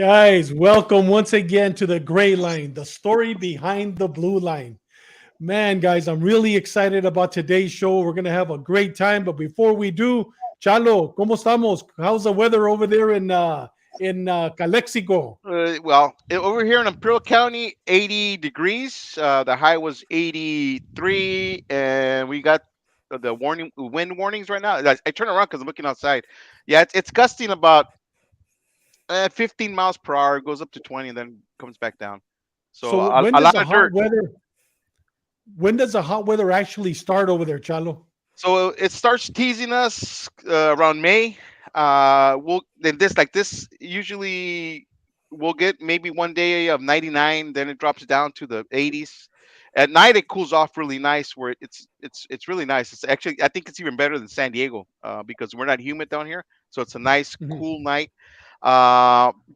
Guys, welcome once again to the gray line, the story behind the blue line. Man, guys, I'm really excited about today's show. We're going to have a great time. But before we do, Chalo, ¿cómo estamos? How's the weather over there in Calexico? Over here in Imperial County, 80 degrees. The high was 83, and we got the wind warnings right now. I turn around because I'm looking outside. Yeah, it's gusting about 15 miles per hour. It goes up to 20 and then comes back down. So So when a does lot the of hot dirt. weather when does the hot weather actually start over there, Chalo? So it starts teasing us around May. We'll then this usually we'll get maybe one day of 99, then it drops down to the 80s. At night it cools off really nice, where it's really nice. It's actually, I think it's even better than San Diego because we're not humid down here, so it's a nice Mhm. cool night.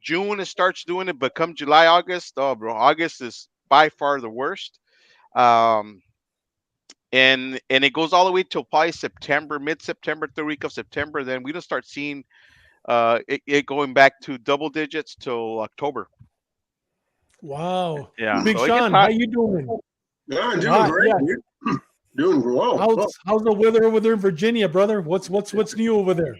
June it starts doing it, but come July, August, oh bro, August is by far the worst. Um, and it goes all the way till probably September, mid-September, third week of September. Then we don't start seeing it going back to double digits till October. Wow. Yeah, Big so it gets Sean, how hot. you doing? Yeah, I'm doing Hot, great. yeah. You're doing well. How's the weather over there in Virginia, brother? What's new over there?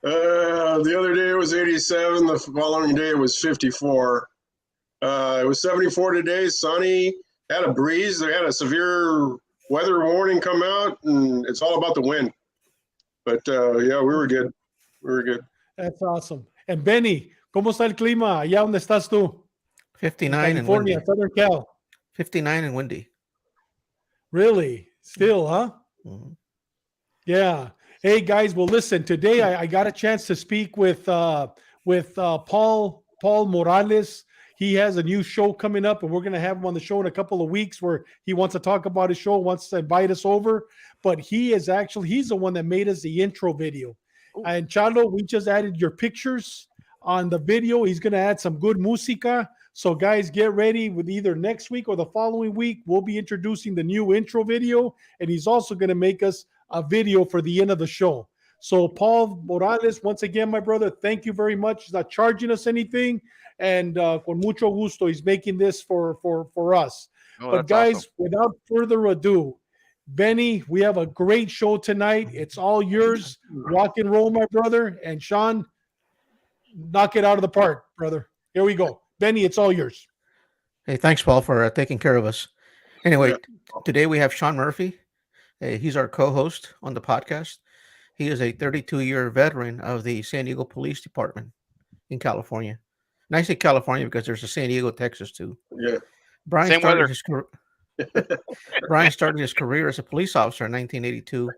The other day it was 87. The following day it was 54. It was 74 today, sunny. Had a breeze. They had a severe weather warning come out, and it's all about the wind. But yeah, we were good. We were good. That's awesome. And Benny, ¿cómo está el clima allá donde estás tú? En 59 and California, windy. Southern Cal. 59 and windy. Really? Still, huh? Mhm. Yeah. Hey guys, well listen, today I got a chance to speak with Paul Morales. He has a new show coming up, and we're gonna have him on the show in a couple of weeks where he wants to talk about his show, wants to invite us over. But he's the one that made us the intro video. And Chalo, we just added your pictures on the video. He's gonna add some good música. So guys, get ready with either next week or the following week. We'll be introducing the new intro video, and he's also gonna make us a video for the end of the show. So, Paul Morales, once again, my brother, thank you very much. He's not charging us anything, and con mucho gusto, he's making this for us. Oh, But that's awesome. guys, without further ado, Benny, we have a great show tonight. It's all yours. Rock and roll, my brother. And Sean, knock it out of the park, brother. Here we go. Benny, it's all yours. Hey, thanks, Paul, for taking care of us. Anyway, Yeah. today we have Sean Murphy. He's our co-host on the podcast. He is a 32-year veteran of the San Diego Police Department in California. And I say California because there's a San Diego, Texas too. Yeah. Brian Same started weather. his career. Brian started his career as a police officer in 1982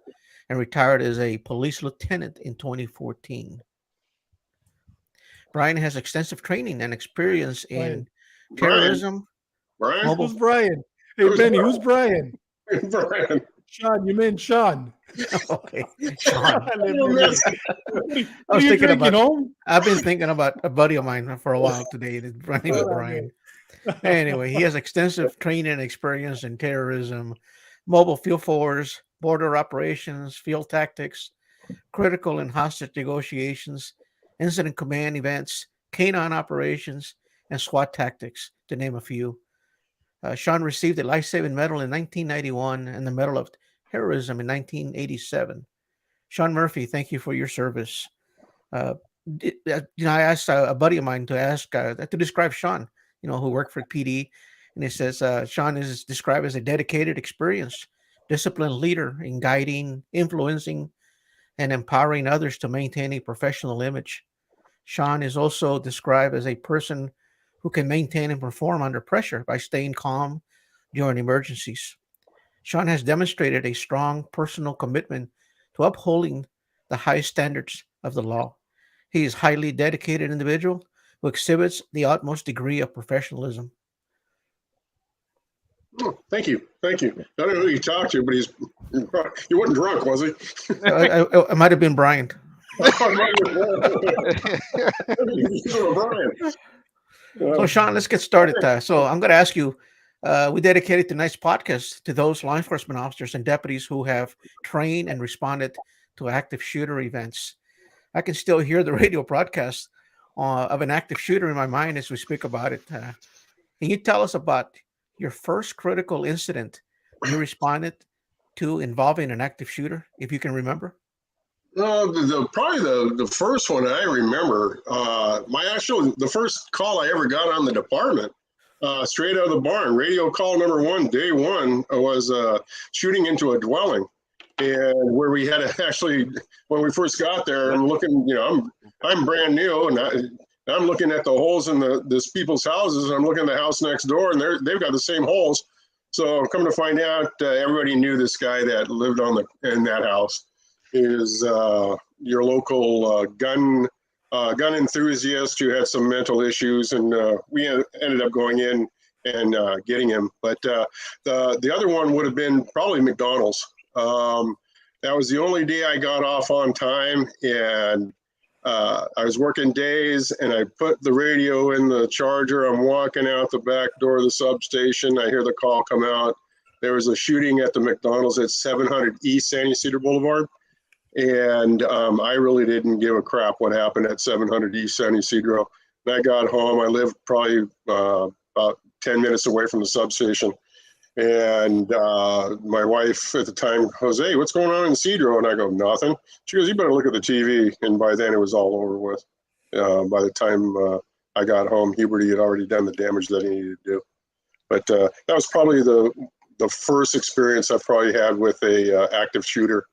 and retired as a police lieutenant in 2014. Brian has extensive training and experience Brian. in Brian. terrorism, Brian. mobile. Who's Brian? Hey, Who's Benny, Brian? who's Brian? Brian. Sean, you meant Sean. Okay, Sean. What You missed I are was you thinking drinking about. home? I've been thinking about a buddy of mine for a while today. His name is Hold on, Brian. man. Anyway, he has extensive training and experience in terrorism, mobile field force, border operations, field tactics, critical and hostage negotiations, incident command events, canine operations, and SWAT tactics, to name a few. Sean received a life-saving medal in 1991 and the Medal of Heroism in 1987. Sean Murphy, thank you for your service. Uh, I asked a buddy of mine to describe Sean, who worked for PD, and he says Sean is described as a dedicated, experienced, disciplined leader in guiding, influencing, and empowering others to maintain a professional image. Sean is also described as a person who can maintain and perform under pressure by staying calm during emergencies. Sean has demonstrated a strong personal commitment to upholding the highest standards of the law. He is a highly dedicated individual who exhibits the utmost degree of professionalism. Oh, thank you. Thank you. I don't know who you talked to, but he wasn't drunk, was he? It might have been Brian. Brian. So, Sean, let's get started. So, I'm going to ask you. We dedicated tonight's podcast to those law enforcement officers and deputies who have trained and responded to active shooter events. I can still hear the radio broadcast of an active shooter in my mind as we speak about it. Can you tell us about your first critical incident you responded to involving an active shooter, if you can remember? Probably the first one I remember. The first call I ever got on the department, straight out of the barn, radio call number one, day one, was shooting into a dwelling, and where we had to actually, when we first got there, I'm looking, I'm brand new, and I'm looking at the holes in this people's houses, and I'm looking at the house next door, and they've got the same holes. So come to find out, everybody knew this guy that lived in that house. Is your local gun enthusiast who had some mental issues, and we ended up going in and getting him. But the other one would have been probably McDonald's. That was the only day I got off on time, and I was working days, and I put the radio in the charger. I'm walking out the back door of the substation. I hear the call come out. There was a shooting at the McDonald's at 700 East San Ysidro Boulevard. And I really didn't give a crap what happened at 700 East San Ysidro. And I got home. I lived probably about 10 minutes away from the substation. And my wife at the time goes, "Hey, what's going on in Cedro?" And I go, "Nothing." She goes, "You better look at the TV." And by then it was all over with. By the time I got home, Huberty had already done the damage that he needed to do. But that was probably the first experience I probably had with a active shooter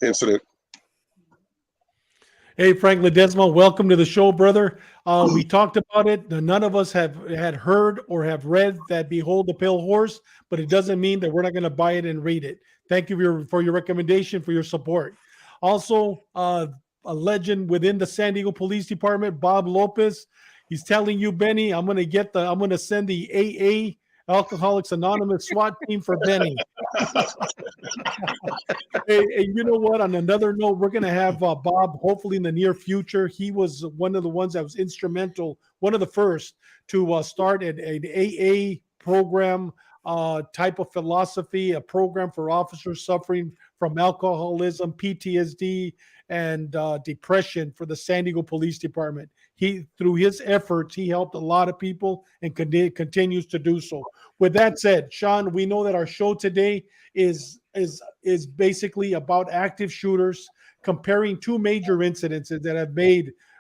incident. Hey, Frank Ledesma, welcome to the show, brother. We talked about it. None of us had heard or have read that Behold the Pale Horse, but it doesn't mean that we're not going to buy it and read it. Thank you for your recommendation, for your support. Also, a legend within the San Diego Police Department, Bob Lopez. He's telling you, Benny, I'm going to send the AA Alcoholics Anonymous SWAT team for Benny. Hey, you know what? On another note, we're going to have Bob hopefully in the near future. He was one of the ones that was instrumental, one of the first to start an AA program type of philosophy, a program for officers suffering from alcoholism, PTSD, and depression for the San Diego Police Department. Through his efforts, he helped a lot of people and continues to do so. With that said, Sean, we know that our show today is basically about active shooters, comparing two major incidents that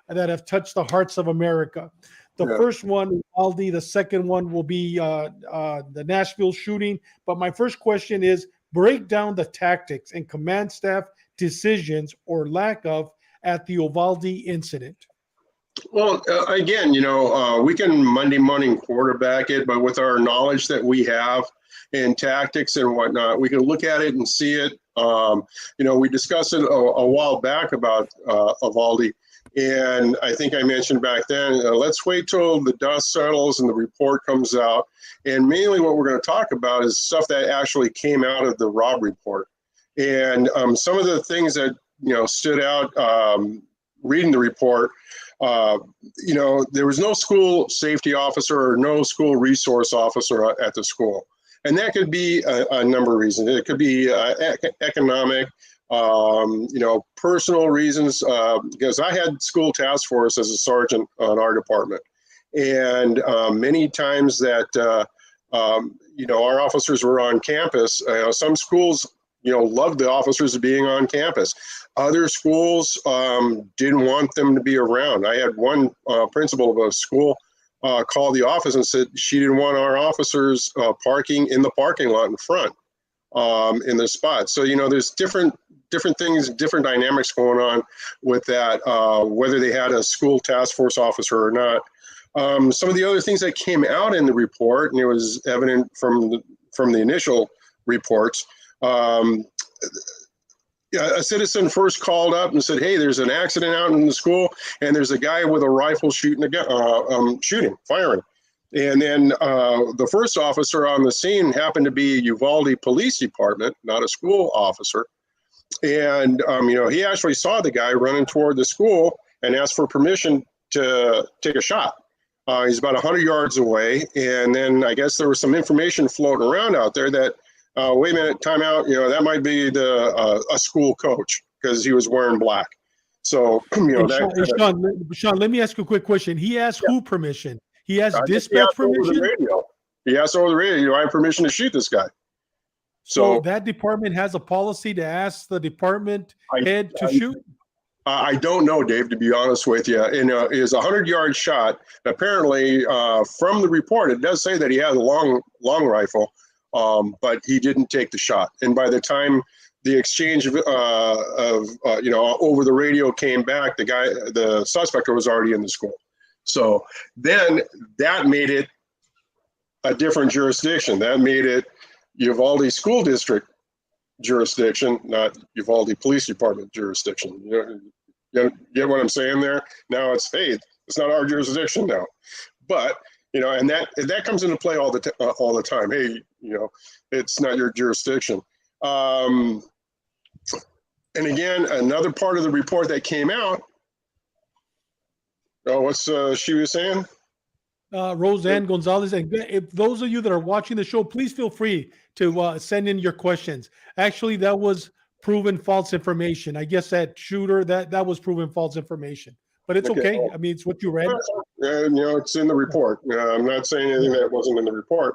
have touched the hearts of America. The first one, Uvalde. The second one will be the Nashville shooting. But my first question is, break down the tactics and command staff decisions or lack of at the Uvalde incident. Well, again, we can Monday morning quarterback it, but with our knowledge that we have in tactics and whatnot, we can look at it and see it. We discussed it a while back about Uvalde, and I think I mentioned back then, let's wait till the dust settles and the report comes out. And mainly what we're going to talk about is stuff that actually came out of the Rob report. And some of the things that, stood out reading the report, there was no school safety officer or no school resource officer at the school. And that could be a number of reasons. It could be economic, personal reasons, because I had school task force as a sergeant on our department. And many times that, our officers were on campus. Some schools, loved the officers being on campus. Other schools didn't want them to be around. I had one principal of a school call the office and said she didn't want our officers parking in the parking lot in front in the spot. So, there's different things, different dynamics going on with that, whether they had a school task force officer or not. Some of the other things that came out in the report, and it was evident from the initial reports, a citizen first called up and said, "Hey, there's an accident out in the school, and there's a guy with a rifle firing." And then the first officer on the scene happened to be a Uvalde Police Department, not a school officer. And he actually saw the guy running toward the school and asked for permission to take a shot. He's about 100 yards away, and then I guess there was some information floating around out there that, wait a minute, time out, that might be a school coach because he was wearing black. So, you know, Hey, Sean, let me ask you a quick question. He asked who permission? He has dispatch over the permission? radio. He asked over the radio, you know, I have permission to shoot this guy. So that department has a policy to ask the department head to shoot? I don't know, Dave, to be honest with you. And it is a 100-yard shot. Apparently, from the report, it does say that he has a long rifle, but he didn't take the shot. And by the time the exchange of you know, over the radio came back, the suspect was already in the school. So then that made it a different jurisdiction. That made it Uvalde School District jurisdiction, not Uvalde Police Department jurisdiction. You get what I'm saying there? Now it's, hey, it's not our jurisdiction now. But, you know, and that comes into play all the time. Hey, you know, it's not your jurisdiction. And again, another part of the report that came out. Oh, what's she was saying? Roseanne Gonzalez. And if those of you that are watching the show, please feel free to send in your questions. Actually, that was proven false information. I guess that shooter, that was proven false information. But it's okay. I mean, it's what you read. You know, it's in the report. I'm not saying anything that wasn't in the report.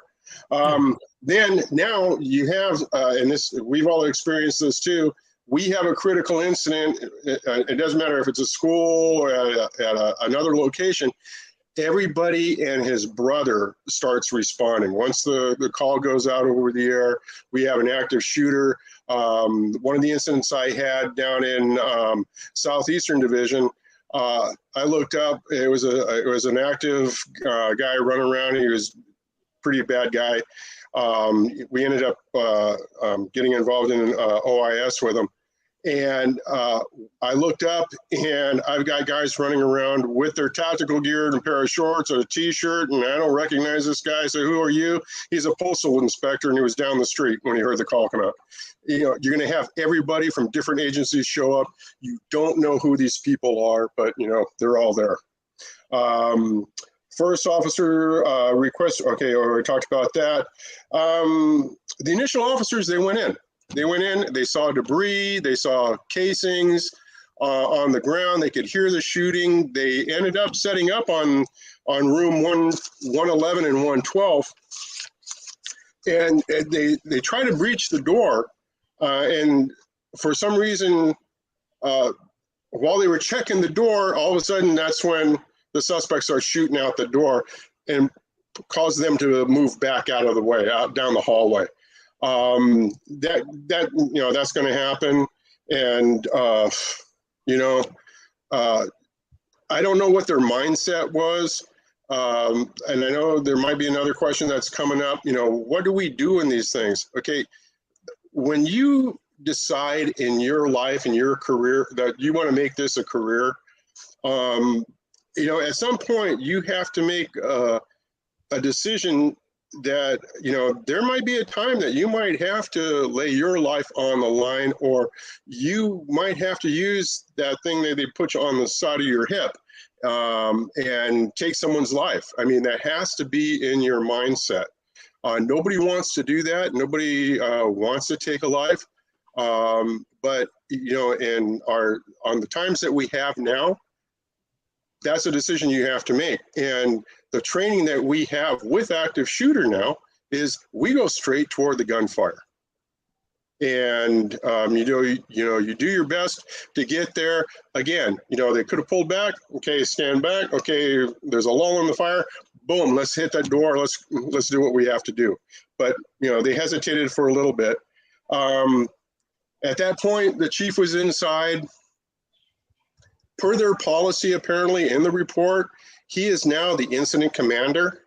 Then now you have, and this, we've all experienced this too. We have a critical incident. It doesn't matter if it's a school or at another location. Everybody and his brother starts responding. Once the call goes out over the air, we have an active shooter. One of the incidents I had down in Southeastern Division, I looked up. It was an active guy running around. He was a pretty bad guy. We ended up getting involved in OIS with him. And I looked up, and I've got guys running around with their tactical gear and a pair of shorts and a T-shirt, and I don't recognize this guy. I say, who are you? He's a postal inspector, and he was down the street when he heard the call come out. You know, you're going to have everybody from different agencies show up. You don't know who these people are, but, you know, they're all there. First officer request, okay, we talked about that. The initial officers, they went in. They saw debris, they saw casings on the ground, they could hear the shooting. They ended up setting up on room 111 and 112. And they tried to breach the door, and for some reason, while they were checking the door, all of a sudden, that's when the suspects are shooting out the door and caused them to move back out of the way, out down the hallway. That you know, that's going to happen. And you know, I don't know what their mindset was. And I know there might be another question that's coming up. You know, what do we do in these things? Okay, when you decide in your life, in your career, that you want to make this a career, you know, at some point you have to make a decision that, you know, there might be a time that you might have to lay your life on the line, or you might have to use that thing that they put you on the side of your hip and take someone's life. I mean, that has to be in your mindset. Nobody wants to do that. Nobody wants to take a life. But, you know, on the times that we have now, that's a decision you have to make. And the training that we have with active shooter now is we go straight toward the gunfire. And you do your best to get there. Again, you know, they could have pulled back. Okay, stand back. Okay, there's a lull in the fire. Boom, let's hit that door. Let's do what we have to do. But, you know, they hesitated for a little bit. At that point, the chief was inside. Per their policy, apparently, in the report, he is now the incident commander.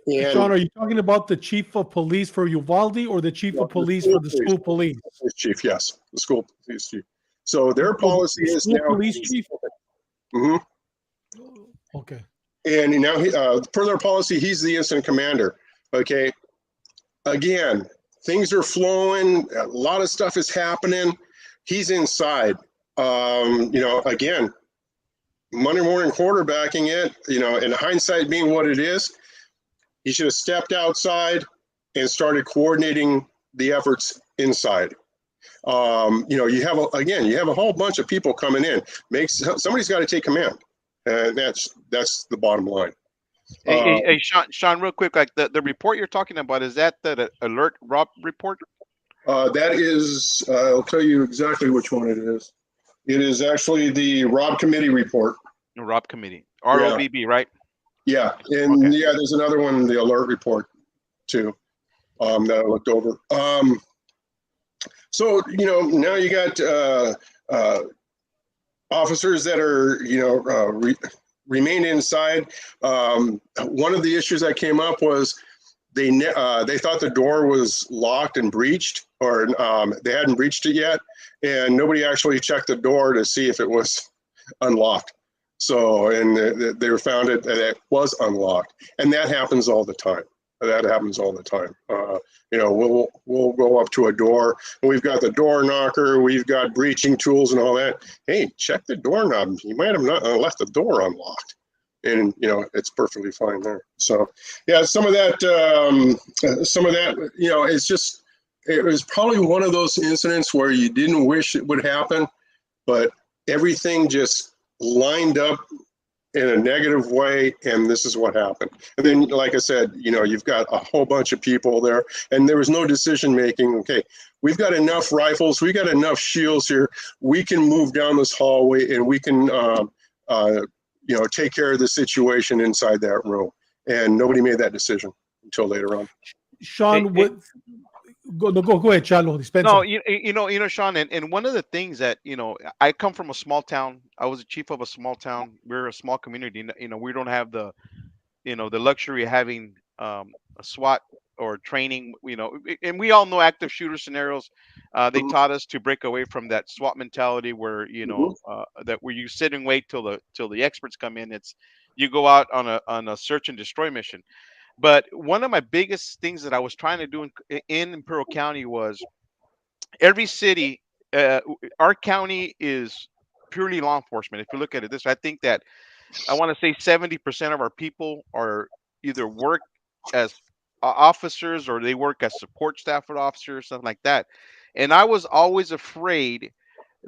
And Sean, are you talking about the chief of police for Uvalde or the chief of police for the school police? Chief, yes, the school police chief. So their policy is now police chief. Mm-hmm. Okay. And now, per their policy, he's the incident commander. Okay. Again, things are flowing. A lot of stuff is happening. He's inside. You know, again, Monday morning quarterbacking it, you know, in hindsight being what it is, he should have stepped outside and started coordinating the efforts inside. You have you have a whole bunch of people coming in. Somebody's got to take command, and that's the bottom line. Hey, Sean, real quick, like the report you're talking about, is that the alert Rob report? That is, I'll tell you exactly which one it is. It is actually the Rob Committee report. The Rob Committee, ROBB, right? Yeah, and Okay. there's another one, the alert report, too, that I looked over. So now you got officers that are remain inside. One of the issues that came up was they thought the door was locked and breached, or they hadn't breached it yet, and nobody actually checked the door to see if it was unlocked. So, and they found that it was unlocked, and that happens all the time. We'll go up to a door, and we've got the door knocker, we've got breaching tools and all that. Hey, check the doorknob. You might have not left the door unlocked, and it's perfectly fine there. So, yeah, some of that, it's just, it was probably one of those incidents where you didn't wish it would happen, but everything just lined up in a negative way, and this is what happened. And then, like I said, you've got a whole bunch of people there, and there was no decision making. Okay, we've got enough rifles, we got enough shields here, we can move down this hallway, and we can take care of the situation inside that room. And nobody made that decision until later on. Sean, go ahead, Chalo. Dispensa. No, Sean, and one of the things that I come from a small town. I was a chief of a small town. We're a small community. We don't have the luxury of having a SWAT or training. And we all know active shooter scenarios. They taught us to break away from that SWAT mentality where that where you sit and wait till the experts come in. It's you go out on a search and destroy mission. But one of my biggest things that I was trying to do in Imperial County was every city, our county is purely law enforcement. If you look at it this way, I think that I want to say 70% of our people are either work as officers or they work as support staff for officers, something like that. And I was always afraid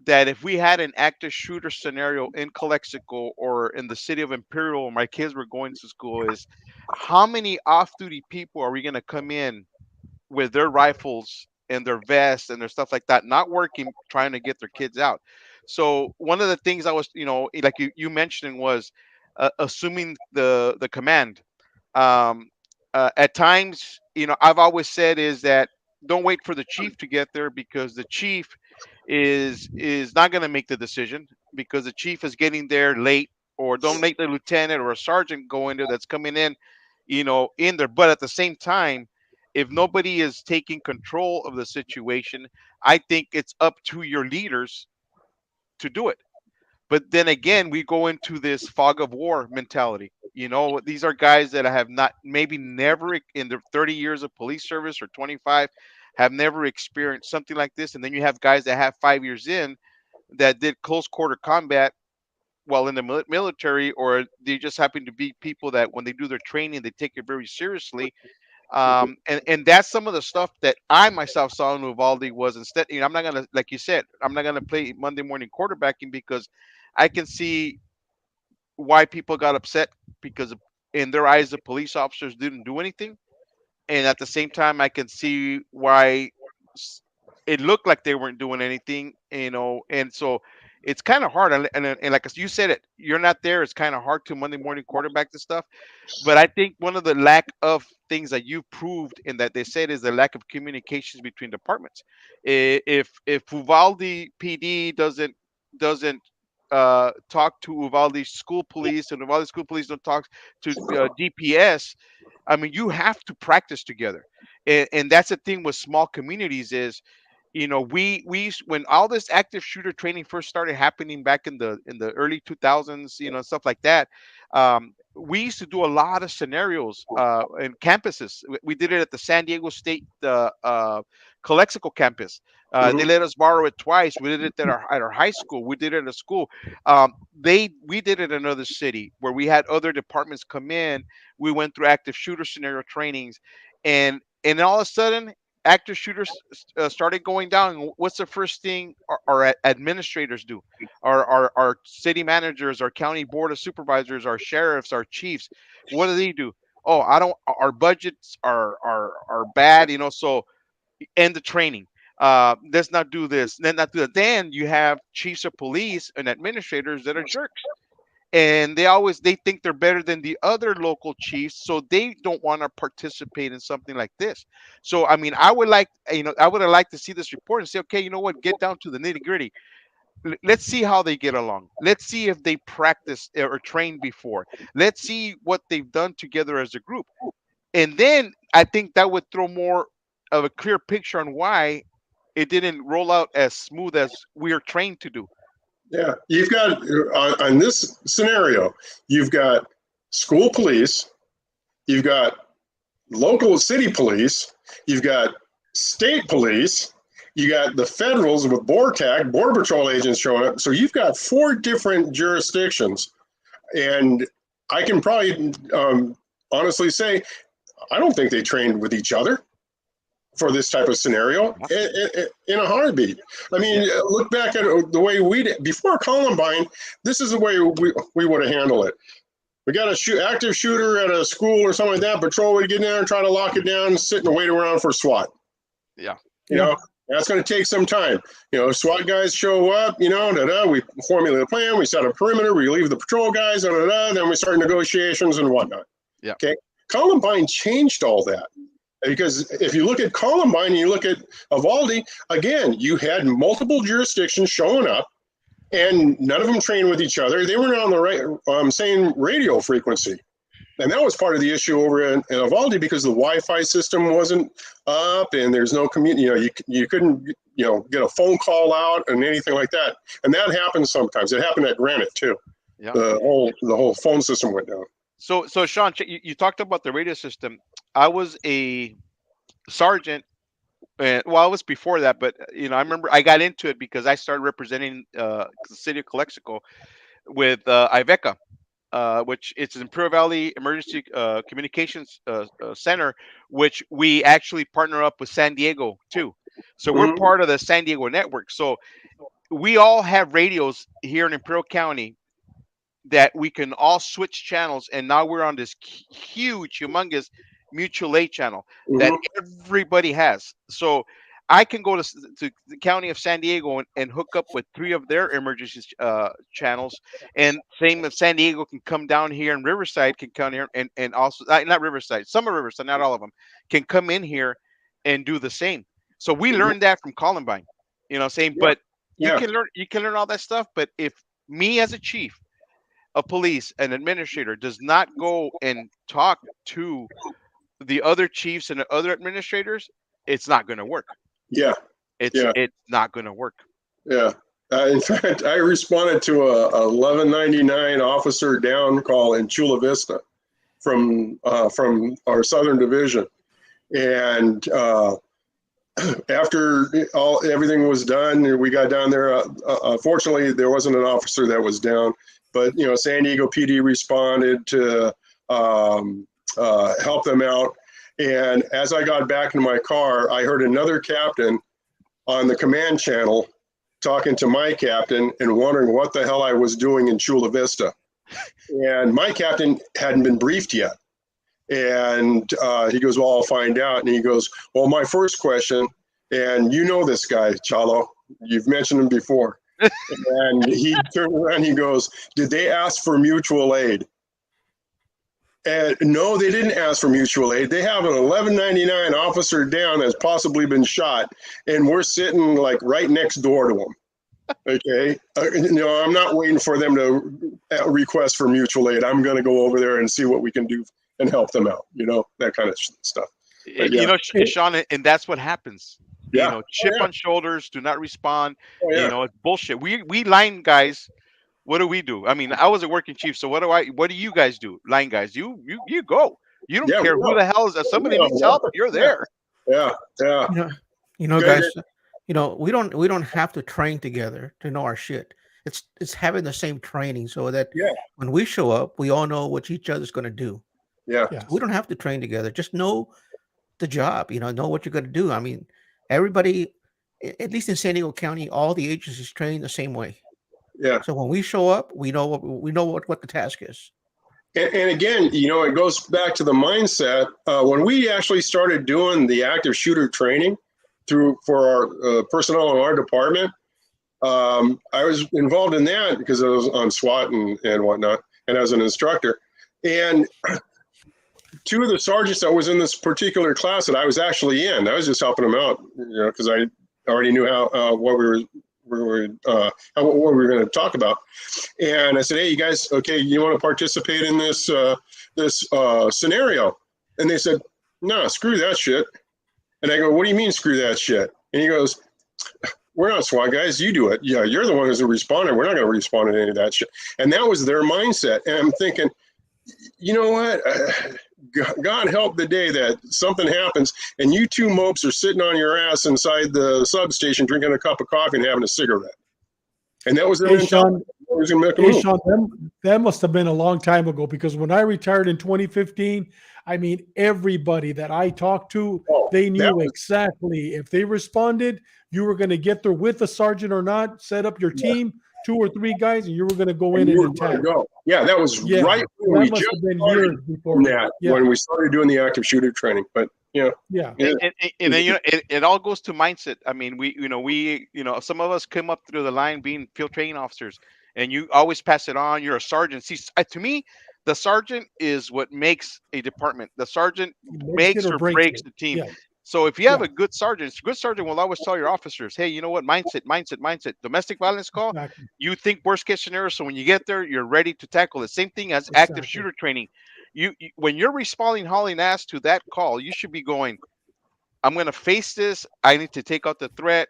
that if we had an active shooter scenario in Calexico or in the city of Imperial where my kids were going to school, is how many off-duty people are we going to come in with their rifles and their vests and their stuff like that, not working, trying to get their kids out. So one of the things I was, like you mentioned, was assuming the command. At times, I've always said is that don't wait for the chief to get there, because the chief is not going to make the decision, because the chief is getting there late, or don't make the lieutenant or a sergeant go in there that's coming in, in there. But at the same time, if nobody is taking control of the situation, I think it's up to your leaders to do it. But then again, we go into this fog of war mentality. These are guys that have not, maybe never in their 30 years of police service or 25, have never experienced something like this. And then you have guys that have 5 years in that did close quarter combat while in the military, or they just happen to be people that when they do their training, they take it very seriously. And that's some of the stuff that I myself saw in Uvalde. Was instead, I'm not gonna, like you said, I'm not gonna play Monday morning quarterbacking, because I can see why people got upset, because in their eyes the police officers didn't do anything, and at the same time I can see why it looked like they weren't doing anything, and so it's kind of hard. And like you said, you're not there, it's kind of hard to Monday morning quarterback this stuff. But I think one of the lack of things that you've proved in that they said is the lack of communications between departments. If Uvalde PD doesn't talk to Uvalde school police, and Uvalde school police don't talk to DPS, I mean, you have to practice together. And that's the thing with small communities is, we when all this active shooter training first started happening back in the early 2000s, stuff like that. We used to do a lot of scenarios in campuses. We did it at the San Diego State Calexico campus. They let us borrow it twice. We did it at our high school. We did it at a school. We did it in another city where we had other departments come in. We went through active shooter scenario trainings, and all of a sudden, active shooters started going down, what's the first thing our administrators do? Our city managers, our county board of supervisors, our sheriffs, our chiefs, what do? Oh, I don't. Our budgets are bad, so end the training. Let's not do this. Then not do that. Then you have chiefs of police and administrators that are jerks, and they think they're better than the other local chiefs, so they don't want to participate in something like this. So I mean, I would have liked to see this report and say, okay, you know what, get down to the nitty gritty. Let's see how they get along. Let's see if they practice or train before. Let's see what they've done together as a group, and then I think that would throw more of a clear picture on why it didn't roll out as smooth as we are trained to do. Yeah, you've got on this scenario, you've got school police, you've got local city police, you've got state police, you got the federals with BORTAC, Border Patrol agents showing up. So you've got 4 different jurisdictions, and I can probably honestly say, I don't think they trained with each other for this type of scenario in a heartbeat. I mean, look back at the way we did before Columbine. This is the way we would have handled it. We got a active shooter at a school or something like that. Patrol would get in there and try to lock it down, sit and wait around for SWAT. Yeah. You know, that's going to take some time. SWAT guys show up, we formulate a plan, we set a perimeter, we leave the patrol guys, then we start negotiations and whatnot. Yeah. Okay. Columbine changed all that. Because if you look at Columbine and you look at Uvalde, again, you had multiple jurisdictions showing up, and none of them trained with each other. They weren't on the same radio frequency. And that was part of the issue over in Uvalde, because the Wi-Fi system wasn't up, and there's no community. You couldn't get a phone call out and anything like that. And that happens sometimes. It happened at Granite too. Yeah. The whole phone system went down. So Sean, you talked about the radio system. I was a sergeant. I was before that, but I remember I got into it because I started representing the city of Calexico with IVECA, which it's an Imperial Valley Emergency Communications Center, which we actually partner up with San Diego too. So we're part of the San Diego network. So we all have radios here in Imperial County that we can all switch channels, and now we're on this huge, humongous mutual aid channel that everybody has. So I can go to the county of San Diego and hook up with 3 of their emergency channels, and same if San Diego can come down here, and Riverside can come here, and also not Riverside, some of Riverside, not all of them, can come in here and do the same. So we learned that from Columbine, saying, but you can learn all that stuff, but if me as a chief of police, an administrator, does not go and talk to the other chiefs and the other administrators, it's not going to work. Yeah. It's not going to work. Yeah. In fact, I responded to a 1199 officer down call in Chula Vista from our Southern Division. And after everything was done, we got down there. Fortunately, there wasn't an officer that was down, but San Diego PD responded to help them out. And as I got back in my car, I heard another captain on the command channel talking to my captain and wondering what the hell I was doing in Chula Vista. And my captain hadn't been briefed yet. And he goes, well, I'll find out. And he goes, well, my first question, and this guy, Chalo, you've mentioned him before. And he turned around and he goes, did they ask for mutual aid? And no, they didn't ask for mutual aid. They have an 1199 officer down that's possibly been shot, and we're sitting like right next door to them. Okay, I'm not waiting for them to request for mutual aid. I'm going to go over there and see what we can do and help them out. That kind of stuff. But, Sean, and that's what happens. Yeah. Chip on shoulders, do not respond. It's bullshit. We line guys. What do we do? I mean, I was a working chief, so what do you guys do? Line guys, you go. You don't care who the hell is. If somebody needs help, you're there. Yeah. Guys. We don't have to train together to know our shit. It's having the same training so that when we show up, we all know what each other's going to do. Yeah. We don't have to train together. Just know the job. Know what you're going to do. I mean, everybody, at least in San Diego County, all the agencies train the same way. Yeah. So when we show up, we know what the task is. And again, it goes back to the mindset. When we actually started doing the active shooter training for our personnel in our department, I was involved in that because I was on SWAT and whatnot, and as an instructor. And two of the sergeants that was in this particular class that I was actually in, I was just helping them out, because I already knew what we were going to talk about. And I said, hey, you guys, okay, you want to participate in this scenario? And they said, no, screw that shit. And I go, what do you mean screw that shit? And he goes, we're not SWAT guys, you do it. Yeah, you're the one who's a responder. We're not going to respond to any of that shit. And that was their mindset. And I'm thinking, you know what? God help the day that something happens and you two mopes are sitting on your ass inside the substation drinking a cup of coffee and having a cigarette. And that was their mentality. Sean, that must have been a long time ago, because when I retired in 2015, I mean, everybody that I talked to, they knew exactly if they responded, you were going to get there with a sergeant or not, set up your team, 2 or 3 guys, and you were going to go in and attack. Yeah, that was right when we just started before that, when we started doing the active shooter training. But and then it all goes to mindset. I mean, we some of us come up through the line being field training officers, and you always pass it on. You're a sergeant. See, to me, the sergeant is what makes a department. The sergeant makes or breaks the team. Yeah. So if you have a good sergeant will always tell your officers, hey, you know what? Mindset. Domestic violence call. Exactly. You think worst case scenario. So when you get there, you're ready to tackle it. Same thing as active shooter training. You when you're responding hauling ass to that call, you should be going, I'm going to face this. I need to take out the threat.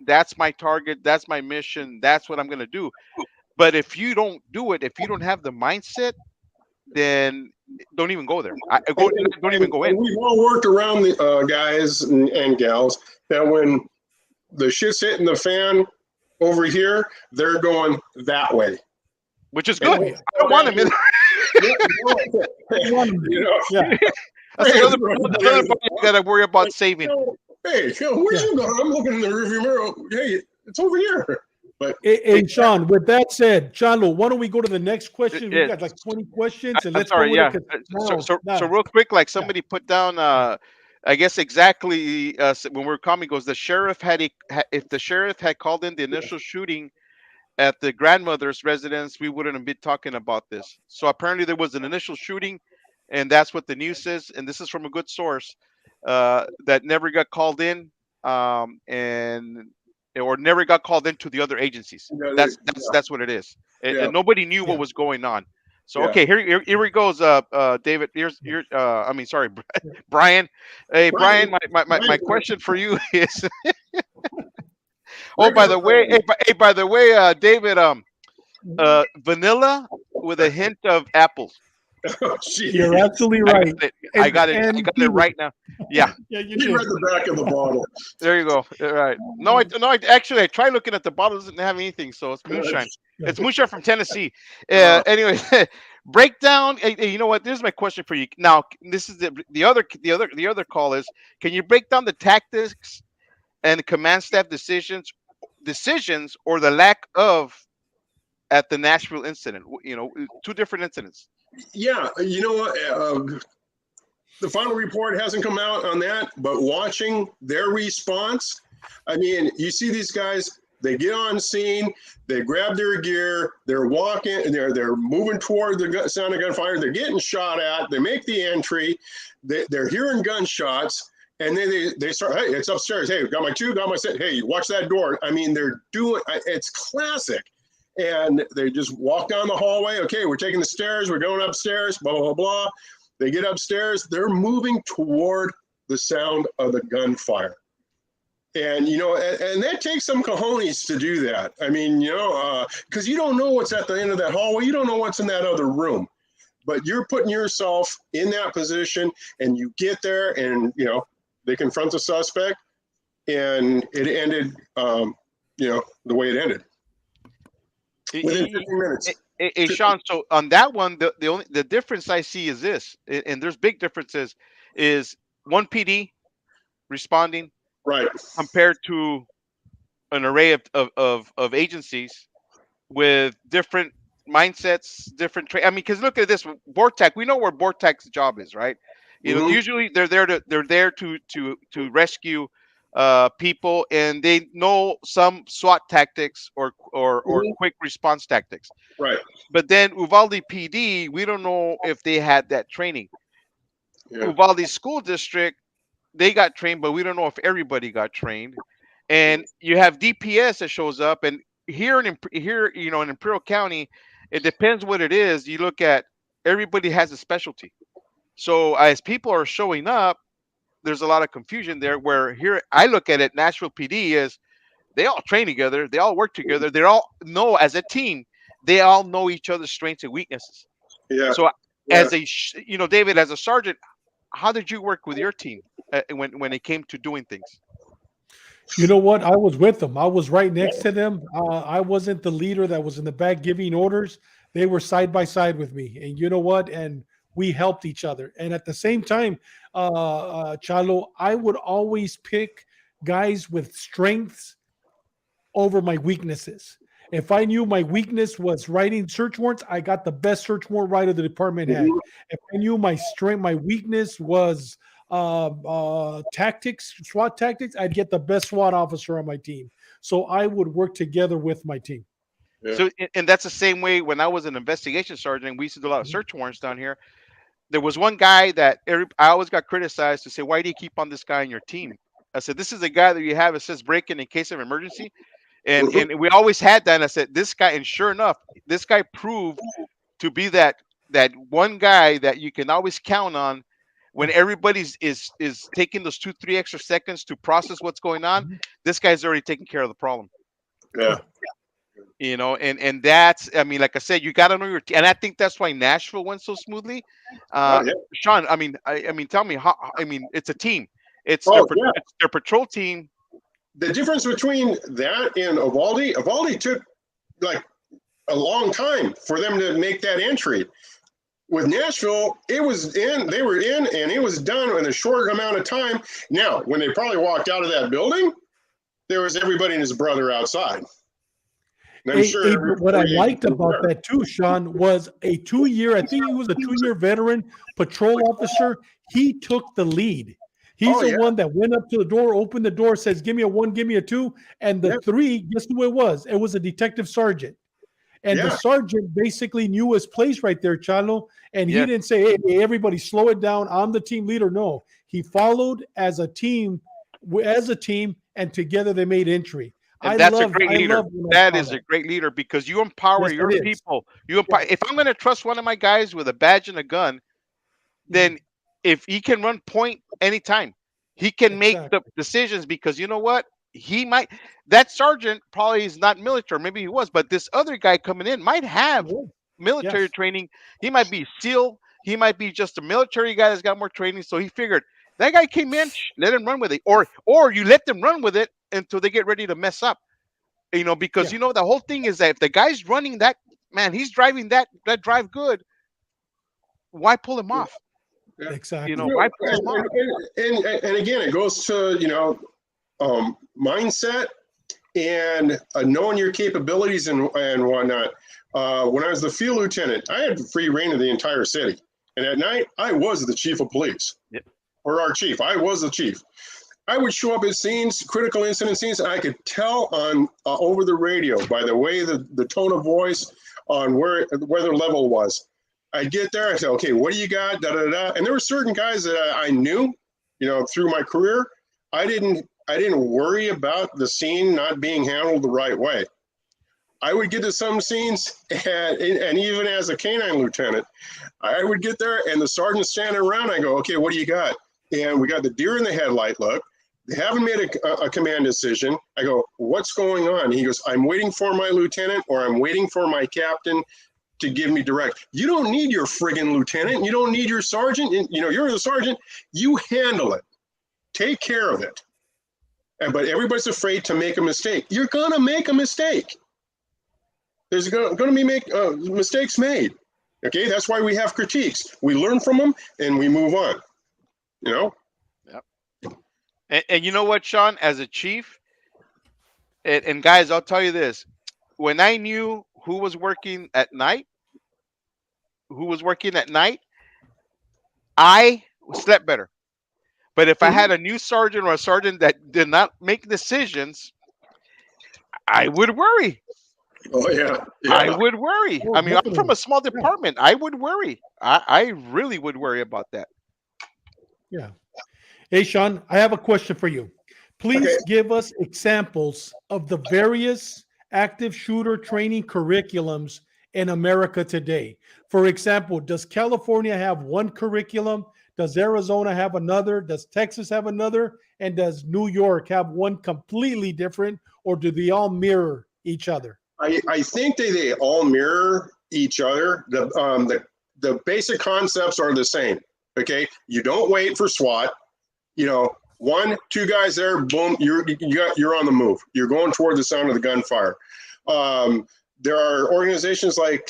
That's my target. That's my mission. That's what I'm going to do. But if you don't do it, if you don't have the mindset, then don't even go there. Don't even go in. We've all worked around the guys and gals that when the shit's hitting the fan over here, they're going that way, which is good. I don't want them in. That's another part you got to worry about saving. Hey, where's you going? I'm looking in the rearview mirror. Hey, it's over here. But hey, Sean, with that said, Sean, why don't we go to the next question? We got like 20 questions, and let's go with it. So real quick, like somebody put down, I guess exactly when we're coming goes, the sheriff if the sheriff had called in the initial shooting at the grandmother's residence, we wouldn't have been talking about this. So apparently there was an initial shooting, and that's what the news says. And this is from a good source that never got called in, or never got called into the other agencies. That's what it is. And nobody knew what was going on. So okay, here we goes. David, Brian. Hey, Brian, my question for you is. By the way, David, vanilla with a hint of apples. Oh, you're absolutely right. I got it right now. Yeah. You read the back of the bottle. There you go. All right. No, I tried looking at the bottle. It doesn't have anything, so it's moonshine. It's moonshine from Tennessee. Anyway, break down. You know what? This is my question for you. Now, this is the other call is: can you break down the tactics and the command staff decisions, or the lack of at the Nashville incident? 2 different incidents. Yeah, you know what? The final report hasn't come out on that, but watching their response, I mean, you see these guys, they get on scene, they grab their gear, they're walking, they're moving toward the sound of gunfire, they're getting shot at, they make the entry, they're hearing gunshots, and then they start, hey, it's upstairs, hey, got my 2, got my set, hey, watch that door. I mean, they're doing, it's classic. And they just walk down the hallway. Okay, we're taking the stairs. We're going upstairs, blah, blah, blah. They get upstairs. They're moving toward the sound of the gunfire. And, and that takes some cojones to do that. I mean, because you don't know what's at the end of that hallway. You don't know what's in that other room. But you're putting yourself in that position, and you get there, and, they confront the suspect, and it ended, the way it ended. Within 15 minutes. Hey, Sean, so on that one, the difference I see is this, and there's big differences, is one PD responding Right. compared to an array of agencies with different mindsets, different I mean, because look at this, Bortec. We know where Bortec's job is, right? You know, Mhm. usually they're there to rescue people, and they know some SWAT tactics or Mhm. quick response tactics. Right. But then Uvalde PD, we don't know if they had that training. Yeah. Uvalde School District, they got trained, but we don't know if everybody got trained. And you have DPS that shows up, and here you know, in Imperial County, it depends what it is. You look at, everybody has a specialty. So as people are showing up, there's a lot of confusion there. Where here I look at it, Nashville PD is, they all train together, they all work together, they all know as a team, they all know each other's strengths and weaknesses. Yeah. So Yeah. you know, David, as a sergeant, how did you work with your team when it came to doing things? You know what? I was with them. I was right next to them. I wasn't the leader that was in the back giving orders. They were side by side with me. And you know what? And we helped each other. And at the same time, Chalo, I would always pick guys with strengths over my weaknesses. If I knew my weakness was writing search warrants, I got the best search warrant writer the department had. Mhm. If I knew my strength, my weakness was tactics, SWAT tactics, I'd get the best SWAT officer on my team. So I would work together with my team. Yeah. So, and that's the same way when I was an investigation sergeant. We used to do a lot of Mhm. search warrants down here. There was one guy that I always got criticized to say, "Why do you keep on this guy on your team?" I said, "This is a guy that you have. It says break in case of emergency," and Mhm. we always had that. And I said, "This guy," and sure enough, this guy proved to be that one guy that you can always count on when everybody's is taking those 2-3 extra seconds to process what's going on. Mhm. This guy's already taking care of the problem. Yeah. You know, and that's, I mean, like I said, you got to know your and I think that's why Nashville went so smoothly. Oh yeah. Sean, I mean, tell me how. I mean, it's a team. Oh yeah. It's their patrol team. The difference between that and Uvalde took like a long time for them to make that entry. With Nashville, it was in, they were in, and it was done in a short amount of time. Now, when they probably walked out of that building, there was everybody and his brother outside. And I'm sure But what I everybody liked was about there. that too, Sean, was a 2 year, I think he was a 2 year veteran patrol officer. He took the lead. He's Oh the yeah, one that went up to the door, opened the door, says, "Give me a 1, give me a 2." And the yeah, 3, guess who it was? It was a detective sergeant. And the yeah, sergeant basically knew his place right there, Chano. And he Yeah, didn't say, "Hey, everybody, slow it down. I'm the team leader." No, he followed as a team, and together they made entry. and that's a great I leader. love when I That saw is a that. great leader because you empower Yes, your it is. people. You empower. Yes. If I'm going to trust one of my guys with a badge and a gun, Mhm. then if he can run point anytime, he can make the Exactly. decisions because you know what? He might, that sergeant probably is not military, maybe he was, but this other guy coming in might have Yeah. military Yes. training. He might be SEAL, he might be just a military guy that's got more training. So he figured that guy came in, let him run with it. Or you let them run with it until they get ready to mess up. You know, because Yeah. you know the whole thing is that if the guy's running that, man, he's driving that drive good, why pull him off? yeah. You Exactly. know, You why pull know, him off? and again, it goes to mindset and knowing your capabilities and whatnot. When I was the field lieutenant, I had free reign of the entire city, and at night I was the chief of police, Yep. or our chief. I was the chief. I would show up at scenes, critical incident scenes, and I could tell on over the radio by the way the tone of voice on where their level was. I'd get there, I say, okay, what do you got? Da da da. And there were certain guys that I knew, through my career. I didn't worry about the scene not being handled the right way. I would get to some scenes, and even as a canine lieutenant, I would get there, and the sergeant's standing around. I go, okay, what do you got? And we got the deer in the headlight look. They haven't made a command decision. I go, what's going on? He goes, I'm waiting for my lieutenant, or I'm waiting for my captain to give me direct. You don't need your friggin' lieutenant. You don't need your sergeant. You're the sergeant. You handle it. Take care of it. But everybody's afraid to make a mistake. You're gonna make a mistake. There's going to be mistakes made. Okay, that's why we have critiques. We learn from them and we move on. And you know what, Sean? As a chief, and guys, I'll tell you this: when I knew who was working at night, I slept better. But if I Mhm. had a new sergeant or a sergeant that did not make decisions, I would worry. Oh yeah, I yeah. would worry. Oh, I mean, I'm from definitely. a small Yeah. department. I would worry. I really would worry about that. Yeah. Hey, Sean, I have a question for you. Okay. Please give us examples of the various active shooter training curriculums in America today. For example, does California have one curriculum? Does Arizona have another? Does Texas have another? And does New York have one completely different, or do they all mirror each other? I think they all mirror each other. The basic concepts are the same. Okay, you don't wait for SWAT. You know, one, two guys there, boom, you're on the move. You're going toward the sound of the gunfire. There are organizations like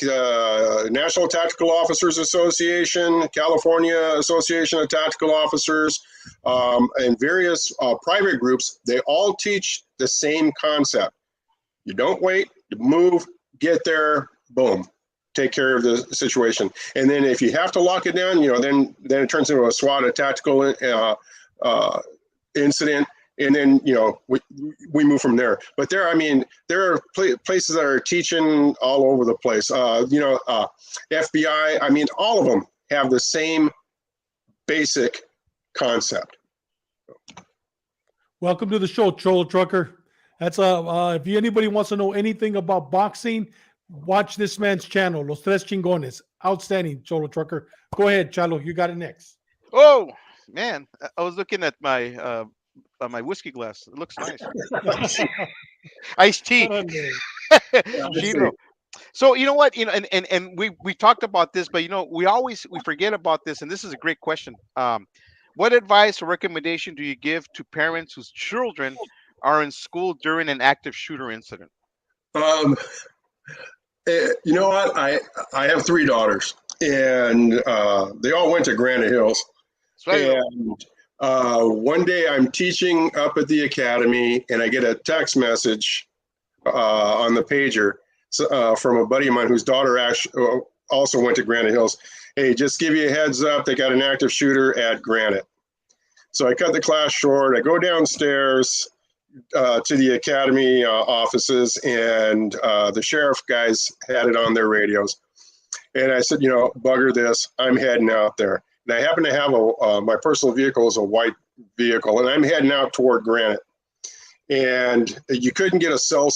National Tactical Officers Association, California Association of Tactical Officers, and various private groups. They all teach the same concept. You don't wait, you move, get there, boom, take care of the situation. And then if you have to lock it down, then it turns into a SWAT, a tactical incident, and then we move from there. But there are places that are teaching all over the place. FBI, all of them have the same basic concept. Welcome to the show, Cholo Trucker. That's if anybody wants to know anything about boxing, watch this man's channel, Los Tres Chingones. Outstanding, Cholo Trucker. Go ahead, Chalo. You got it next. Oh man, I was looking at my whiskey glass. It looks nice. Iced tea. Chilo. So you know what, and we talked about this, but we forget about this, and this is a great question. What advice or recommendation do you give to parents whose children are in school during an active shooter incident? You know what? I have three daughters, and they all went to Granite Hills. And one day I'm teaching up at the academy, and I get a text message on the pager from a buddy of mine whose daughter actually also went to Granite Hills. Hey, just give you a heads up, they got an active shooter at Granite. So I cut the class short. I go downstairs to the academy offices, and the sheriff guys had it on their radios. And I said, bugger this, I'm heading out there. And I happen to have my personal vehicle is a white vehicle, and I'm heading out toward Granite. And you couldn't get a cell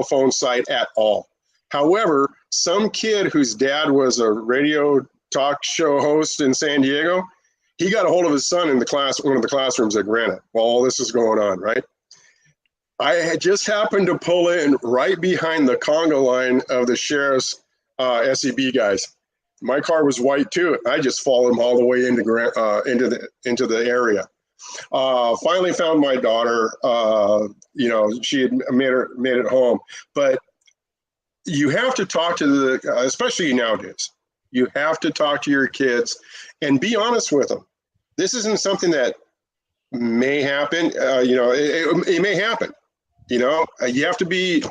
phone site at all. However, some kid whose dad was a radio talk show host in San Diego, he got a hold of his son in one of the classrooms at Granite while all this is going on, right? I had just happened to pull in right behind the conga line of the sheriff's SEB guys. My car was white too. I just followed him all the way into the area. Finally found my daughter. She had made it home. But you have to talk to especially nowadays, you have to talk to your kids and be honest with them. This isn't something that may happen. It may happen. You have to be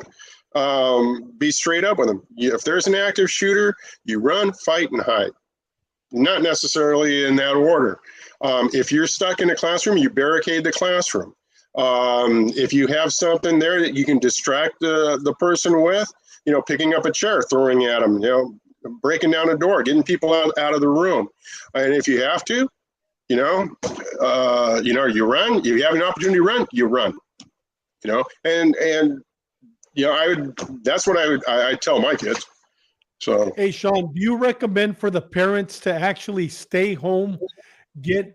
straight up with them. If there's an active shooter, you run, fight, and hide. Not necessarily in that order. If you're stuck in a classroom, you barricade the classroom. If you have something there that you can distract the person with, picking up a chair, throwing at them, breaking down a door, getting people out of the room. And if you have to, you run. If you have an opportunity to run, you run. That's what I tell my kids. So, hey, Sean, do you recommend for the parents to actually stay home?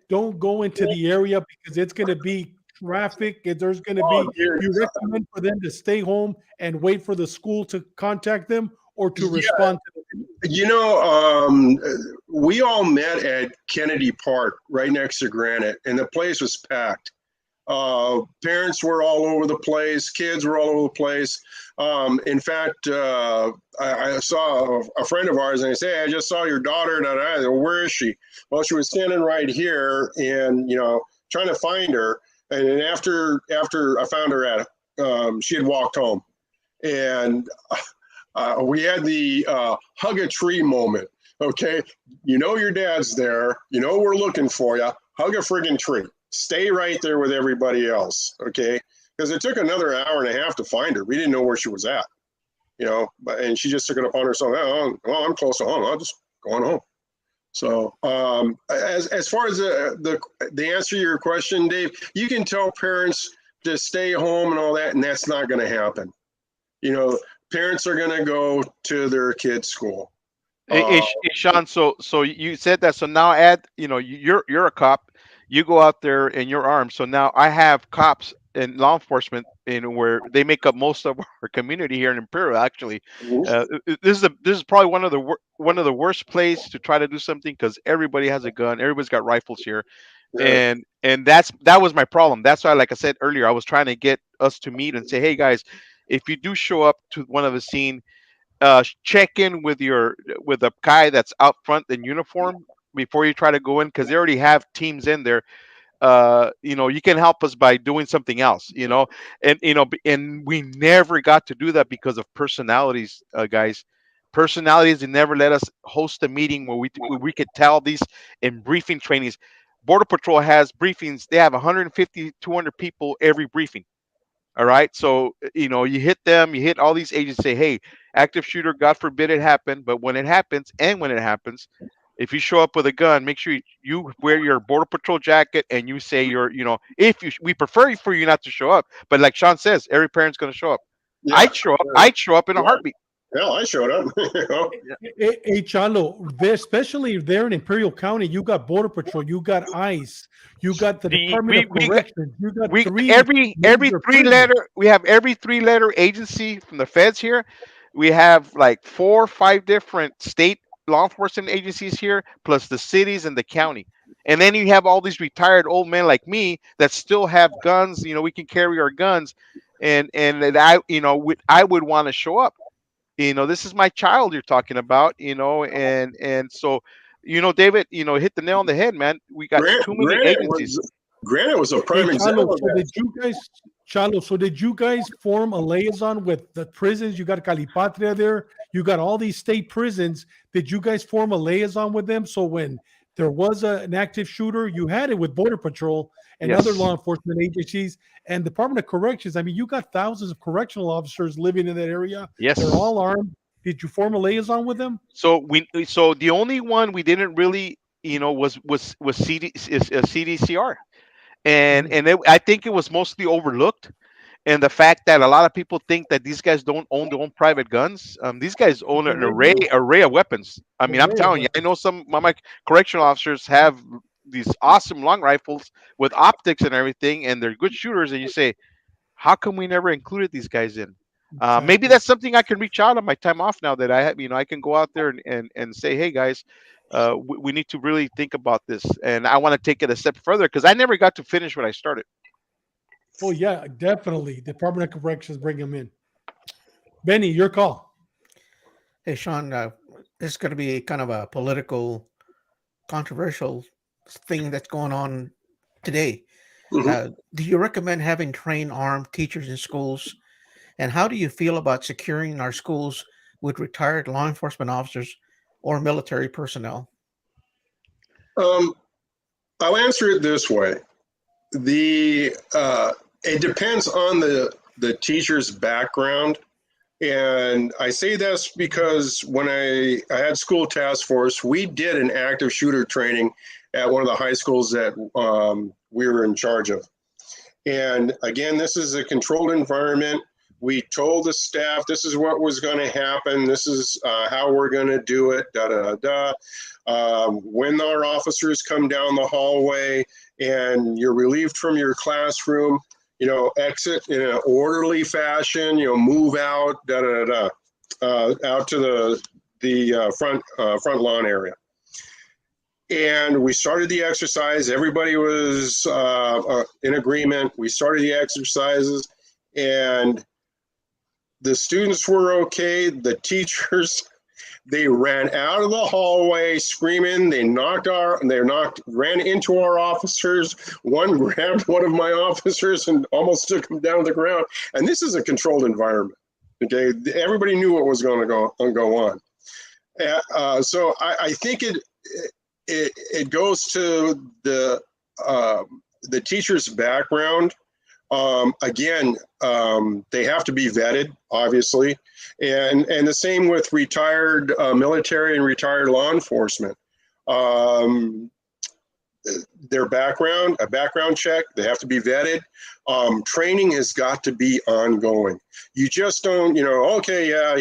Don't go into the area because it's going to be traffic. There's going to be. Do you recommend for them to stay home and wait for the school to contact them or to respond to them? We all met at Kennedy Park right next to Granite, and the place was packed. Parents were all over the place. Kids were all over the place. In fact, I saw a friend of ours, and I said, "Hey, I just saw your daughter." Where is she? Well, she was standing right here, and trying to find her. And then after I found her she had walked home, and we had the hug a tree moment. Okay, you know your dad's there. You know we're looking for you. Hug a friggin' tree. Stay right there with everybody else. Okay, because it took another hour and a half to find her. We didn't know where she was at. And she just took it upon herself. Oh, well, I'm close to home. I'll just go on home. So as far as the answer to your question, Dave, you can tell parents to stay home and all that, and that's not going to happen. Parents are going to go to their kids' school. Hey, Sean, so you said that. So now you're a cop. You go out there and you're armed. So now I have cops and law enforcement where they make up most of our community here in Imperial. Actually, this is probably one of the worst places to try to do something because everybody has a gun. Everybody's got rifles here, yeah. and that was my problem. That's why, like I said earlier, I was trying to get us to meet and say, hey guys, if you do show up to one of the scene, check in with a guy that's out front in uniform before you try to go in, because they already have teams in there. You can help us by doing something else, and we never got to do that because of personalities, guys. Personalities, they never let us host a meeting where we could tell these in briefing trainings. Border Patrol has briefings. They have 150, 200 people every briefing. All right. So, you hit them, you hit all these agents, say, hey, active shooter, God forbid it happen. But when it happens, if you show up with a gun, make sure you wear your Border Patrol jacket and you say we prefer for you not to show up. But like Sean says, every parent's going to show up. Yeah, I'd show up in a heartbeat. Hell, I showed up. Hey, Chalo, especially there in Imperial County, you got Border Patrol, you got ICE, you got the Department of Corrections, you got every 3-letter. We have every 3-letter agency from the feds here. We have like 4 or 5 different state law enforcement agencies here, plus the cities and the county. And then you have all these retired old men like me that still have guns. We can carry our guns, and I would want to show up. This is my child you're talking about, and so, David, hit the nail on the head, man. We got too many agencies. Granted was a prime example. So did you guys form a liaison with the prisons? You got Calipatria there. You got all these state prisons. Did you guys form a liaison with them? So when there was an active shooter, you had it with Border Patrol and other law enforcement agencies and Department of Corrections. I mean, you got thousands of correctional officers living in that area. Yes. They're all armed. Did you form a liaison with them? So the only one we didn't really, was CDCR. And I think it was mostly overlooked. And the fact that a lot of people think that these guys don't own their own private guns. These guys own an array of weapons. I mean, I'm telling you, I know some of my correctional officers have these awesome long rifles with optics and everything, and they're good shooters. And you say, how come we never included these guys in? Maybe that's something I can reach out on my time off now that I have. I can go out there and say, hey guys, we need to really think about this, and I want to take it a step further because I never got to finish what I started. Oh yeah, definitely. Department of Corrections, bring them in. Benny, your call. Hey Sean, this is going to be kind of a political, controversial thing that's going on today. Mm-hmm. Do you recommend having trained armed teachers in schools? And how do you feel about securing our schools with retired law enforcement officers or military personnel? I'll answer it this way. It depends on the teacher's background. And I say this because when I had school task force, we did an active shooter training at one of the high schools that we were in charge of. And again, this is a controlled environment. We told the staff, this is what was going to happen. This is how we're going to do it, when our officers come down the hallway and you're relieved from your classroom, exit in an orderly fashion, move out, out to the front lawn area. And we started the exercise. Everybody was in agreement. We started the exercises, and the students were okay. The teachers, They ran out of the hallway screaming. Ran into our officers. One grabbed one of my officers and almost took him down to the ground. And this is a controlled environment. Okay, everybody knew what was going to go on. So I think it goes to the teacher's background. Again, they have to be vetted, obviously, and the same with retired military and retired law enforcement. Their background, a background check, they have to be vetted. Training has got to be ongoing. You just don't, okay, yeah,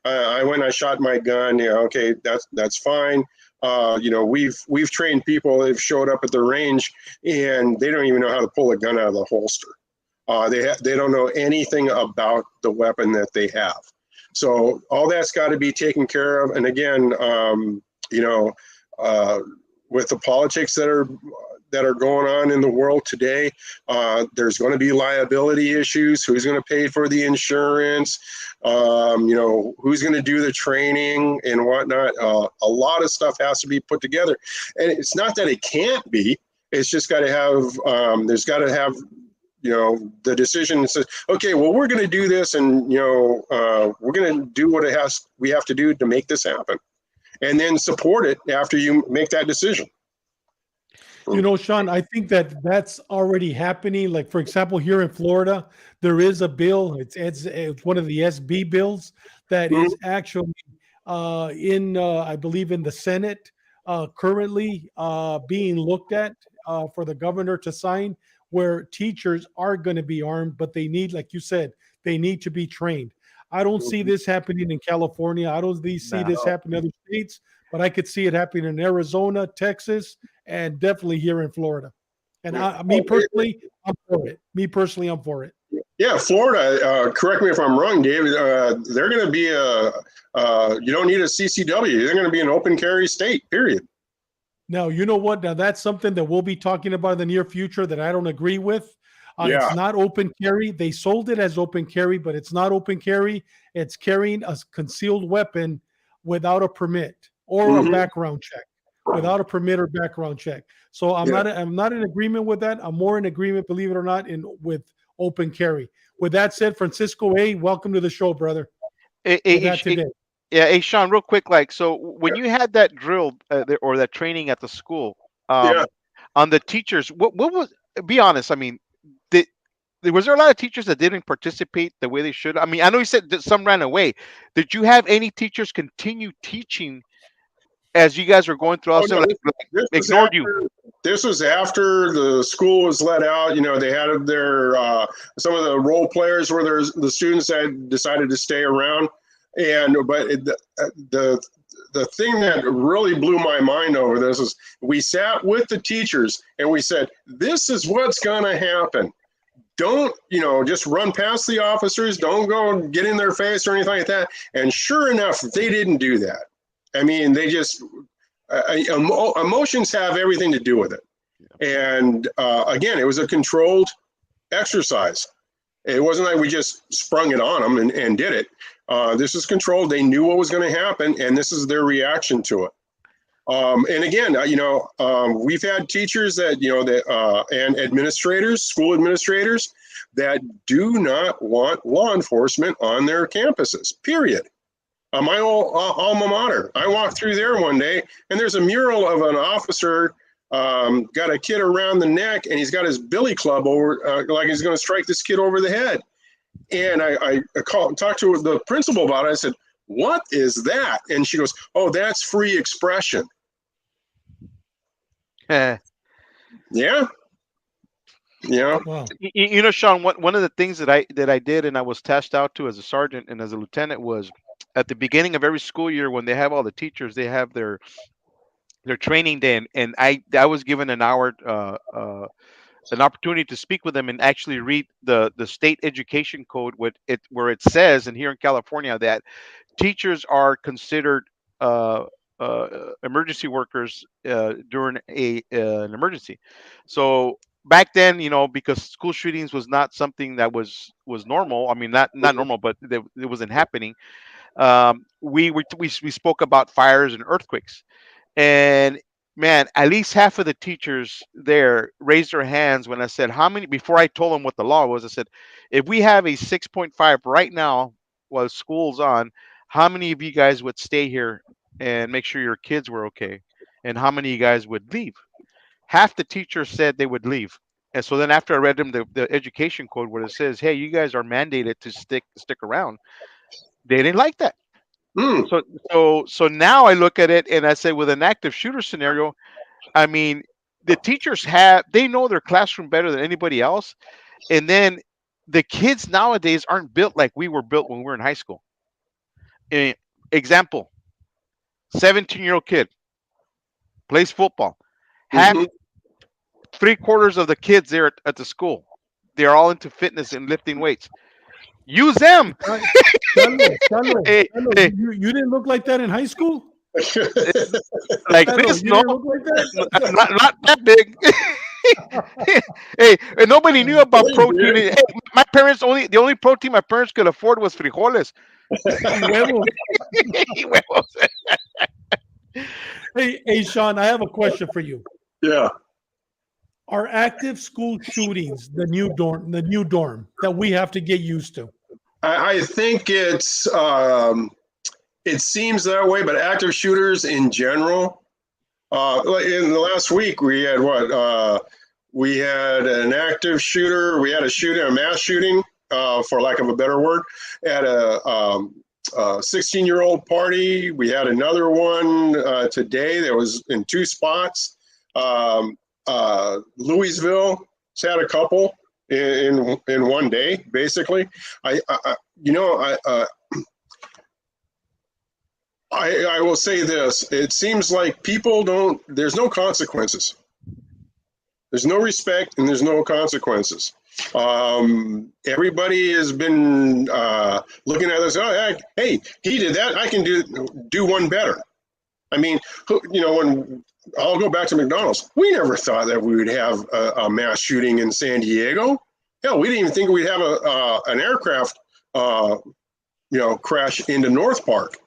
I shot my gun, yeah, okay, that's fine. We've trained people. They've showed up at the range and they don't even know how to pull a gun out of the holster. They don't know anything about the weapon that they have. So all that's got to be taken care of. And again, with the politics that are going on in the world today, there's going to be liability issues. Who's going to pay for the insurance? Who's going to do the training and whatnot? A lot of stuff has to be put together, and it's not that it can't be. It's just got to have. There's got to have. The decision says, okay, well, we're going to do this, and we're going to do what we have to do to make this happen, and then support it after you make that decision. Sean, I think that's already happening. Like, for example, here in Florida, there is a bill. It's one of the SB bills that is actually I believe, in the Senate currently being looked at for the governor to sign, where teachers are going to be armed, but they need, like you said, they need to be trained. I don't see this happening in California. I don't see this happening in other states, but I could see it happening in Arizona, Texas, and definitely here in Florida. And me personally, I'm for it. Yeah, Florida, correct me if I'm wrong, David, they're going to be you don't need a CCW. They're going to be an open carry state, period. Now, you know what? Now, that's something that we'll be talking about in the near future that I don't agree with. It's not open carry. They sold it as open carry, but it's not open carry. It's carrying a concealed weapon without a permit or a background check. Without a permit or background check. So I'm not in agreement with that. I'm more in agreement, believe it or not, with open carry. With that said, Francisco A., welcome to the show, brother. Hey, Sean, real quick, so when you had that drill or that training at the school, on the teachers, what was? Be honest. I mean, was there a lot of teachers that didn't participate the way they should? I mean, I know you said that some ran away. Did you have any teachers continue teaching as you guys were going through? Ignored you. This was after the school was let out. They had their some of the role players where the students had decided to stay around, but the thing that really blew my mind over this is we sat with the teachers and we said, this is what's going to happen. Don't, just run past the officers. Don't go get in their face or anything like that. And sure enough, they didn't do that. I mean, they just, emotions have everything to do with it. And again, it was a controlled exercise. It wasn't like we just sprung it on them and did it. This is controlled. They knew what was going to happen, and this is their reaction to it. And again, we've had teachers and administrators, school administrators, that do not want law enforcement on their campuses, period. My old alma mater, I walked through there one day, and there's a mural of an officer got a kid around the neck, and he's got his billy club over, like he's going to strike this kid over the head. And I talked to the principal about it. I said, what is that? And she goes, oh, that's free expression. Yeah. Wow. Sean, one of the things that I did and I was tasked out to as a sergeant and as a lieutenant was at the beginning of every school year when they have all the teachers, they have their training day, and I was given an hour an opportunity to speak with them and actually read the state education code where it says, and here in California, that teachers are considered emergency workers during an emergency. So back then, because school shootings was not something that was normal. I mean, not normal, but it wasn't happening. We spoke about fires and earthquakes, and man, at least half of the teachers there raised their hands when I said how many. Before I told them what the law was, I said, if we have a 6.5 right now while school's on, how many of you guys would stay here and make sure your kids were okay, and how many of you guys would leave? Half the teachers said they would leave. And so then after I read them the education code where it says, hey, you guys are mandated to stick around, they didn't like that. Hmm. So now I look at it and I say with an active shooter scenario, I mean, the teachers they know their classroom better than anybody else. And then the kids nowadays aren't built like we were built when we were in high school. Example, 17-year-old kid plays football. Half, Hmm. 3/4 of the kids there at the school, they're all into fitness and lifting weights. Use them. Hey, Carlos, hey, you didn't look like that in high school. like Carlos, this, you no, didn't look like that. not that big. Hey, and nobody knew about Hey, protein. big. Hey, my parents the only protein my parents could afford was frijoles. Y huevos. Huevos. Hey, Sean, I have a question for you. Yeah. Are active school shootings the new dorm that we have to get used to? I think it seems that way, but active shooters in general, like in the last week, we had what? We had an active shooter. We had a mass shooting, for lack of a better word, at a 16-year-old party. We had another one today that was in two spots. Louisville had a couple in one day, basically. I will say this. It seems like there's no consequences. There's no respect and there's no consequences. Everybody has been looking at this. Oh, hey, he did that. I can do one better. I mean, when I'll go back to McDonald's, we never thought that we would have a mass shooting in San Diego. Hell, we didn't even think we'd have an aircraft, crash into North Park.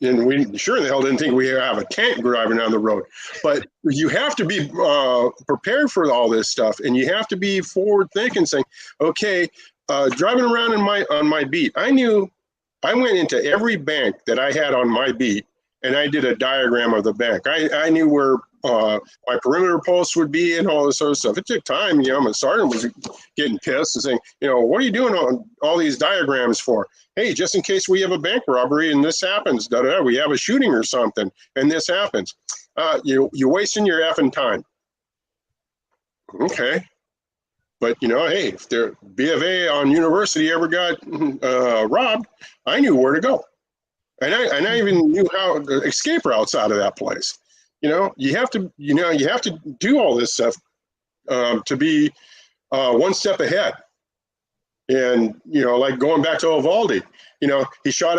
And we sure the hell didn't think we have a tank driving down the road. But you have to be prepared for all this stuff, and you have to be forward thinking, saying, okay, driving around on my beat, I went into every bank that I had on my beat, and I did a diagram of the bank. I knew where my perimeter posts would be and all this sort of stuff. It took time. My sergeant was getting pissed and saying, what are you doing on all these diagrams for? Hey, just in case we have a bank robbery and this happens, we have a shooting or something and this happens. You're wasting your effing time. Okay. But, hey, if the B of A on University ever got robbed, I knew where to go. And I even knew how to escape routes out of that place. You have to do all this stuff to be one step ahead. And like going back to Uvalde, he shot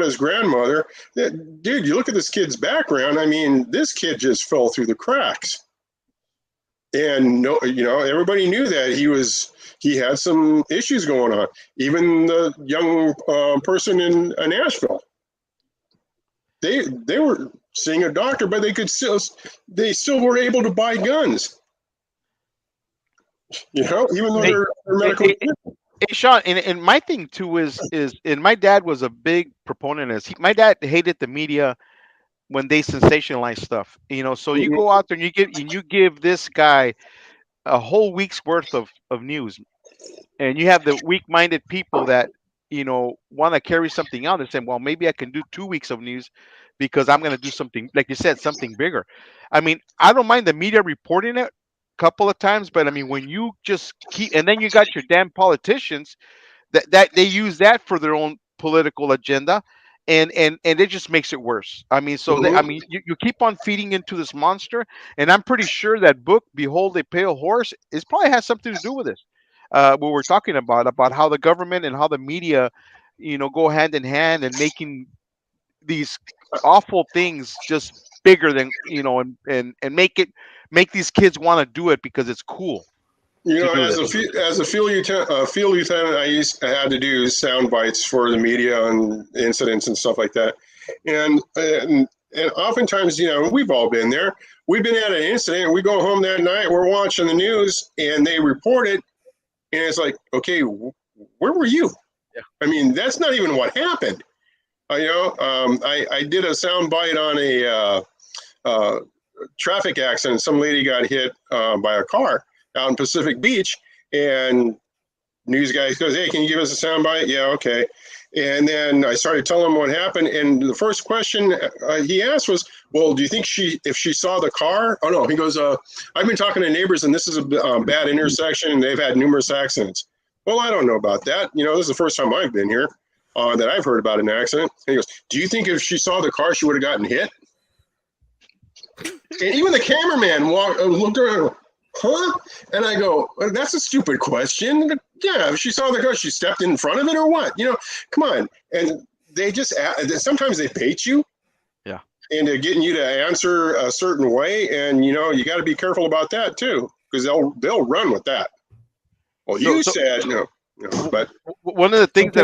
his grandmother. Dude, you look at this kid's background. I mean, this kid just fell through the cracks. And everybody knew that he had some issues going on. Even the young person in Nashville. They were seeing a doctor, but they still were able to buy guns. Even though they're medical. Hey, Sean, and my thing too is and my dad was a big proponent of this. My dad hated the media when they sensationalize stuff. So you go out there and you give this guy a whole week's worth of news, and you have the weak-minded people that want to carry something out and say, well, maybe I can do 2 weeks of news because I'm going to do something, like you said, something bigger. I mean, I don't mind the media reporting it a couple of times, but I mean, when you just keep, and then you got your damn politicians that they use that for their own political agenda, and it just makes it worse. I mean, so I mean, you keep on feeding into this monster, and I'm pretty sure that book, Behold a Pale Horse, is probably has something to do with this. What we're talking about how the government and how the media, go hand in hand and making these awful things just bigger than and make these kids want to do it because it's cool. You know, do as this? a field lieutenant, I had to do sound bites for the media and incidents and stuff like that, and oftentimes, you know, we've all been there. We've been at an incident. We go home that night. We're watching the news, and they report it, and it's like, okay, where were you? Yeah. I mean, that's not even what happened. I did a sound bite on a traffic accident. Some lady got hit by a car out in Pacific Beach, and news guy goes, "Hey, can you give us a sound bite?" Yeah, okay. And then I started telling him what happened, and the first question he asked was, "Well, do you think if she saw the car?" Oh no, he goes, "I've been talking to neighbors, and this is a bad intersection, and they've had numerous accidents." Well, I don't know about that. You know, this is the first time I've been here that I've heard about an accident. And he goes, "Do you think if she saw the car, she would have gotten hit?" And even the cameraman looked around, huh? And I go, well, that's a stupid question. Yeah, if she saw the car, she stepped in front of it or what? You know, come on. And they just, sometimes they bait you. Yeah. Into getting you to answer a certain way. And, you know, you got to be careful about that too, because they'll run with that. Well, you said, no, but one of the things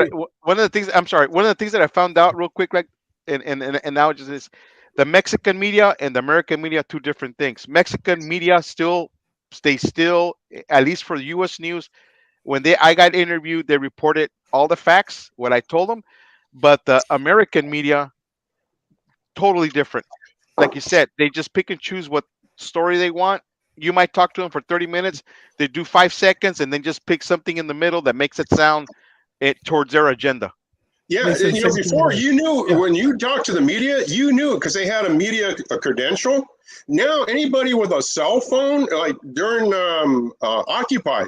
I'm sorry, one of the things that I found out real quick, like, and now just is the Mexican media and the American media are two different things. Mexican media stay still, at least for the U.S. news. When I got interviewed, they reported all the facts, what I told them, but the American media, totally different. Like you said, they just pick and choose what story they want. You might talk to them for 30 minutes. They do 5 seconds and then just pick something in the middle that makes it sound towards their agenda. yeah, They you know, before sensationalize. you knew Yeah. when you talked to the media, you knew because they had a credential. Now anybody with a cell phone, like during Occupy,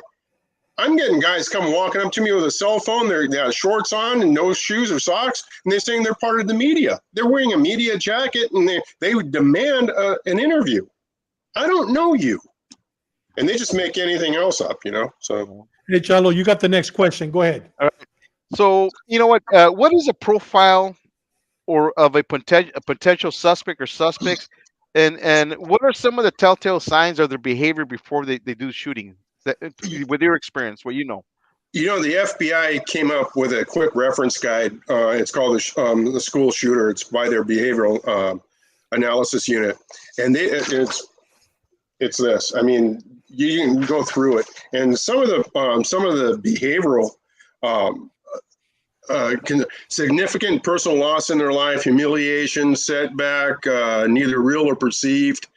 I'm getting guys come walking up to me with a cell phone. They have shorts on and no shoes or socks, and they're saying they're part of the media. They're wearing a media jacket, and they would demand an interview. I don't know you, and they just make anything else up, you know. So, Hey, Chalo, you got the next question. Go ahead. So you know what is a profile or of a potential suspect or suspects, and what are some of the telltale signs of their behavior before they do shooting? With your experience, what you know. you know, the FBI came up with a quick reference guide. It's called the School Shooter. It's by their behavioral analysis unit, and it's this. I mean, you can go through it, and some of the behavioral significant personal loss in their life, humiliation, setback, neither real or perceived,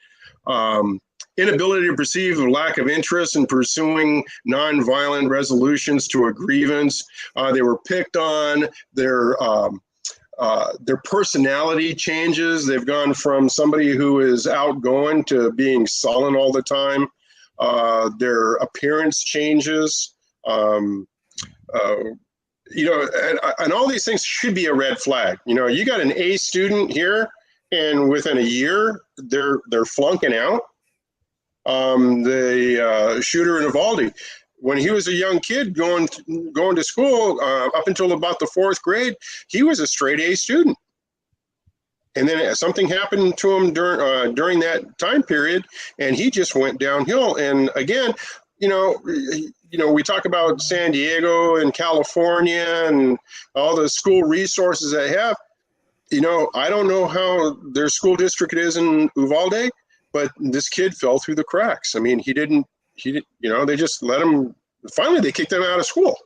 inability to perceive a lack of interest in pursuing nonviolent resolutions to a grievance. They were picked on. Their personality changes. They've gone from somebody who is outgoing to being sullen all the time. Their appearance changes. You know, and all these things should be a red flag. You know, you got an A student here, and within a year, they're flunking out. The shooter in Uvalde, when he was a young kid going to school, up until about the 4th grade, he was a straight A student. And then something happened to him during that time period, and he just went downhill. And again, you know, we talk about San Diego and California and all the school resources they have. You know, I don't know how their school district is in Uvalde, but this kid fell through the cracks. I mean, he didn't, you know, they just let him, finally they kicked him out of school.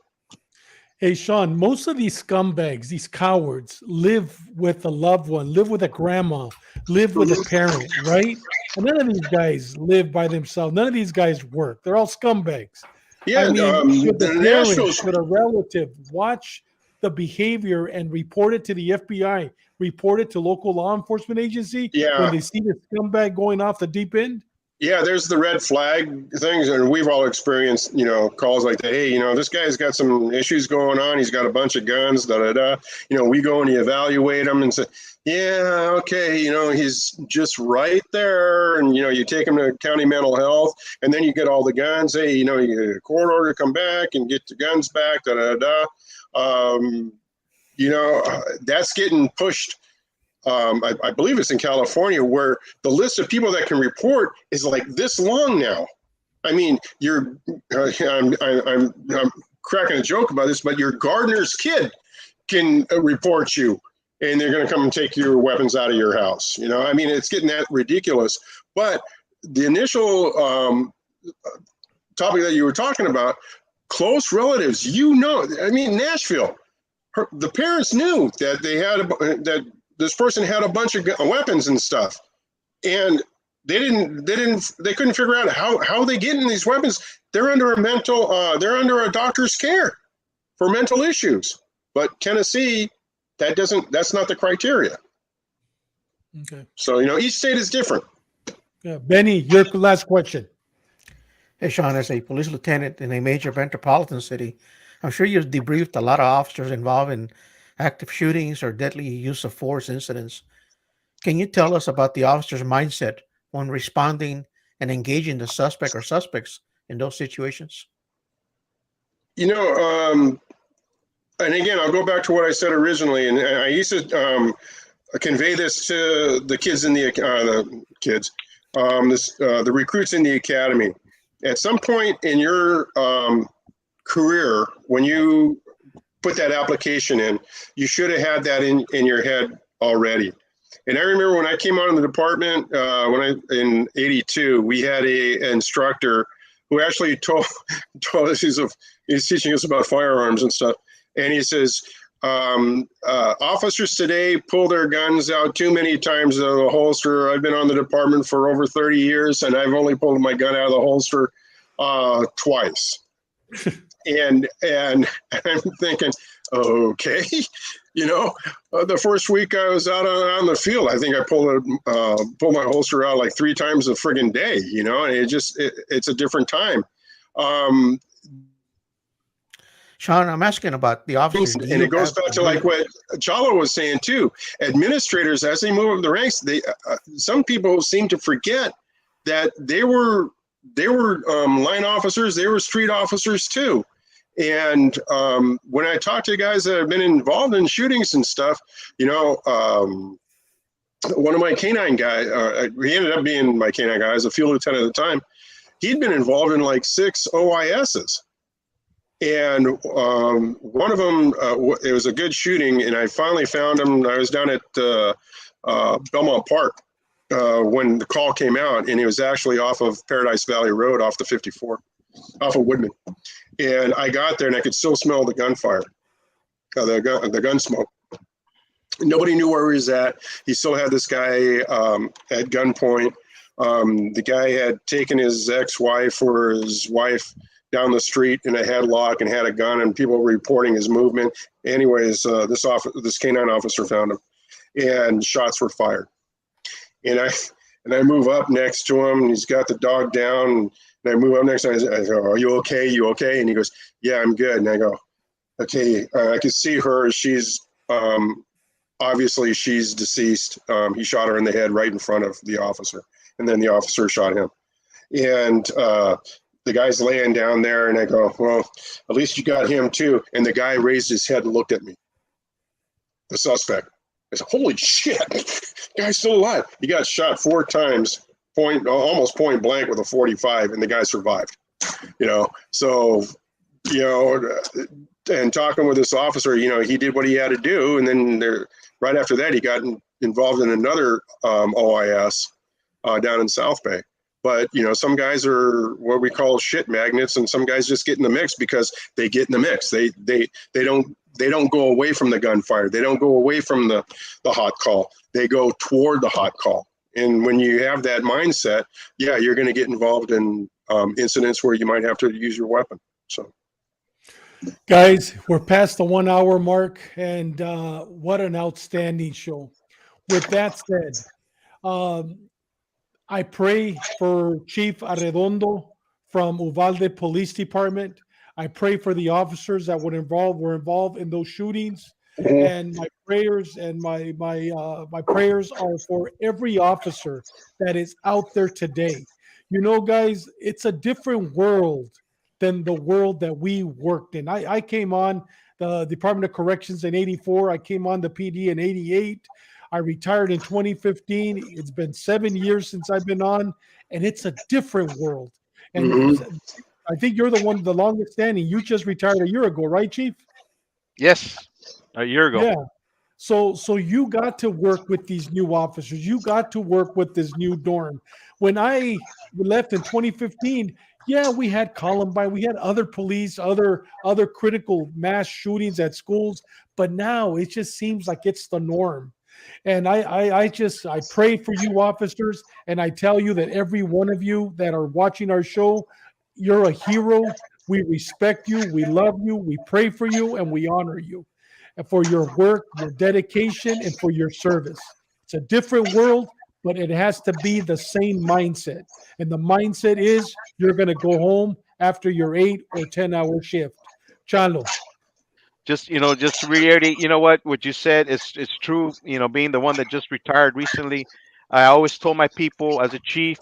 Hey, Sean, most of these scumbags, these cowards, live with a loved one, live with a grandma, live with a parent, right? And none of these guys live by themselves. None of these guys work. They're all scumbags. Yeah, I mean, should the Nashville, parent, should a relative watch the behavior and report it to the FBI, report it to local law enforcement agency when they see the scumbag going off the deep end? Yeah, there's the red flag things, and we've all experienced, you know, calls like that. Hey, you know, this guy's got some issues going on. He's got a bunch of guns, da da da. You know, we go and evaluate him and say, yeah, okay, you know, he's just right there. And, you know, you take him to county mental health, and then you get all the guns. Hey, you know, you get a court order to come back and get the guns back, da da da. You know, that's getting pushed. I believe it's in California, where the list of people that can report is like this long now. I mean, I'm cracking a joke about this, but your gardener's kid can report you, and they're going to come and take your weapons out of your house. You know, I mean, it's getting that ridiculous. But the initial topic that you were talking about, close relatives, you know, I mean, Nashville, the parents knew that that this person had a bunch of weapons and stuff, and they couldn't figure out how they get in these weapons. They're under a doctor's care for mental issues. But Tennessee, that's not the criteria. Okay. So, you know, each state is different. Yeah. Benny, your last question. Hey, Sean, as a police lieutenant in a major metropolitan city, I'm sure you've debriefed a lot of officers involved in active shootings or deadly use of force incidents. Can you tell us about the officer's mindset when responding and engaging the suspect or suspects in those situations? You know, and again, I'll go back to what I said originally, and I used to convey this to the kids in the recruits in the academy. At some point in your career, when you put that application in, you should have had that in your head already. And I remember when I came out of the department, in '82, we had an instructor who actually told us he's teaching us about firearms and stuff. And he says, officers today pull their guns out too many times out of the holster. I've been on the department for over 30 years, and I've only pulled my gun out of the holster twice. and I'm thinking, okay, you know, the first week I was out on the field, I think I pulled my holster out like 3 times a friggin' day, you know, and it's a different time. Sean, I'm asking about the officers. And it goes back to like what Chalo was saying too. Administrators, as they move up the ranks, some people seem to forget that they were line officers, they were street officers too. And when I talk to guys that have been involved in shootings and stuff, you know, one of my canine guys, he ended up being my canine guy, as a field lieutenant at the time. He'd been involved in like 6 OISs. And one of them, it was a good shooting, and I finally found him. I was down at Belmont Park when the call came out, and it was actually off of Paradise Valley Road, off the 54, off of Woodman. And I got there, and I could still smell the gunfire, the gun smoke. Nobody knew where he was at. He still had this guy at gunpoint. The guy had taken his ex-wife or his wife down the street in a headlock and had a gun, and people were reporting his movement. Anyways, this canine officer found him, and shots were fired. And I move up next to him, and he's got the dog down. And I move up next to him. I go, "Are you okay? You okay?" And he goes, "Yeah, I'm good." And I go, "Okay." I could see her. She's obviously she's deceased. He shot her in the head right in front of the officer, and then the officer shot him. And the guy's laying down there, and I go, "Well, at least you got him too." And the guy raised his head and looked at me, the suspect. I said, "Holy shit, guy's still alive." He got shot 4 times, almost point blank with a .45, and the guy survived. You know, so, you know, and talking with this officer, you know, he did what he had to do, and then right after that, he got involved in another OIS down in South Bay. But, you know, some guys are what we call shit magnets, and some guys just get in the mix because they get in the mix. They don't go away from the gunfire. They don't go away from the hot call. They go toward the hot call. And when you have that mindset, yeah, you're going to get involved in incidents where you might have to use your weapon. So, guys, we're past the 1 hour mark, and what an outstanding show. With that said, I pray for Chief Arredondo from Uvalde Police Department. I pray for the officers that were involved in those shootings. And my prayers and my prayers are for every officer that is out there today. You know, guys, it's a different world than the world that we worked in. I came on the Department of Corrections in '84. I came on the PD in '88. I retired in 2015. It's been 7 years since I've been on, and it's a different world. And Mhm. I think you're the longest standing. You just retired a year ago, right, Chief? Yes, a year ago. Yeah. So you got to work with these new officers. You got to work with this new dorm. When I left in 2015, yeah, we had Columbine, we had other police, other critical mass shootings at schools, but now it just seems like it's the norm. And I pray for you officers, and I tell you that every one of you that are watching our show, you're a hero. We respect you, we love you, we pray for you, and we honor you and for your work, your dedication, and for your service. It's a different world, but it has to be the same mindset. And the mindset is you're going to go home after your 8 or 10 hour shift. Chalo. Just to reiterate, what you said is true. Being the one that just retired recently, I always told my people as a chief,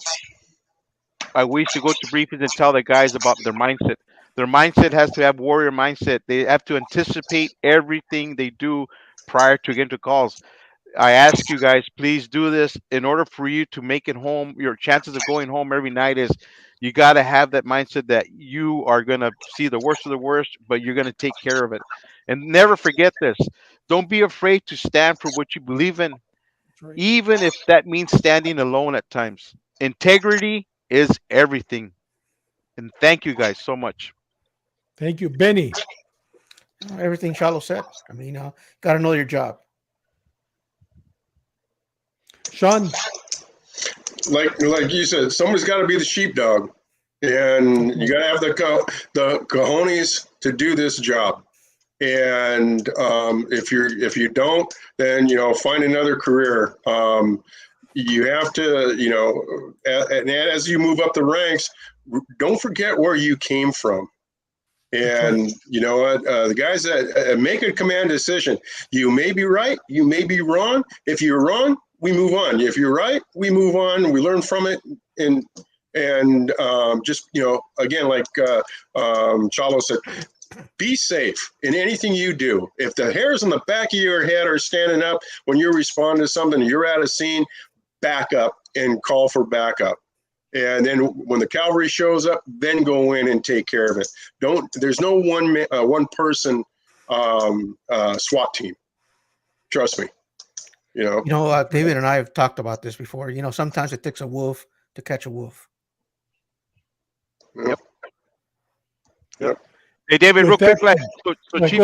we used to go to briefings and tell the guys about their mindset. Their mindset has to have warrior mindset. They have to anticipate everything they do prior to getting to calls. I ask you guys, please do this. In order for you to make it home, your chances of going home every night is you got to have that mindset that you are going to see the worst of the worst, but you're going to take care of it. And never forget this. Don't be afraid to stand for what you believe in, That's right. even if that means standing alone at times. Integrity is everything. And thank you guys so much. Thank you. Benny. Everything Shalo said. I mean, got to know your job. Sean. Like you said, somebody's got to be the sheepdog, and you got to have the cojones to do this job. And if you don't, then find another career. You have to, and as you move up the ranks, don't forget where you came from. And you know what, the guys that make a command decision, you may be right, you may be wrong. If you're wrong, we move on. If you're right, we move on. We learn from it, and just again, like Chalo said, be safe in anything you do. If the hairs on the back of your head are standing up when you're responding to something, you're at a scene, back up and call for backup. And then when the cavalry shows up, then go in and take care of it. There's no one person SWAT team. Trust me. David and I have talked about this before. Sometimes it takes a wolf to catch a wolf. Yep. Hey, David, real quick, so Chief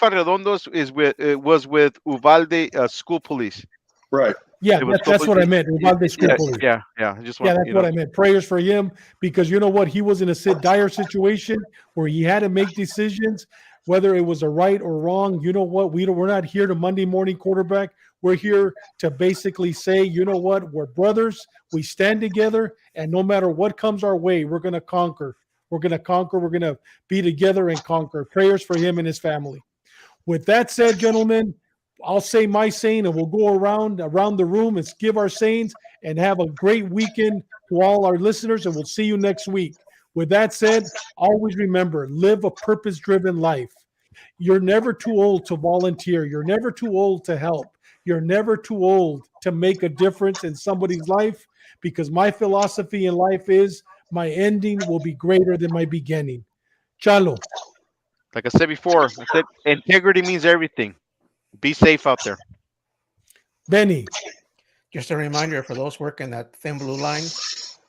Arredondo was with Uvalde School Police. Right. Yeah, that's what I meant. Uvalde School Police. Yeah. That's what I meant. Prayers for him, because you know what? He was in a dire situation where he had to make decisions, whether it was a right or wrong. You know what? We're not here to Monday morning quarterback. We're here to basically say, you know what? We're brothers. We stand together, and no matter what comes our way, we're going to conquer. We're going to conquer. We're going to be together and conquer. Prayers for him and his family. With that said, gentlemen, I'll say my saying, and we'll go around the room and give our sayings, and have a great weekend to all our listeners, and we'll see you next week. With that said, always remember, live a purpose-driven life. You're never too old to volunteer. You're never too old to help. You're never too old to make a difference in somebody's life, because my philosophy in life is my ending will be greater than my beginning. Chalo. Like I said before, integrity means everything. Be safe out there. Benny. Just a reminder for those working that thin blue line,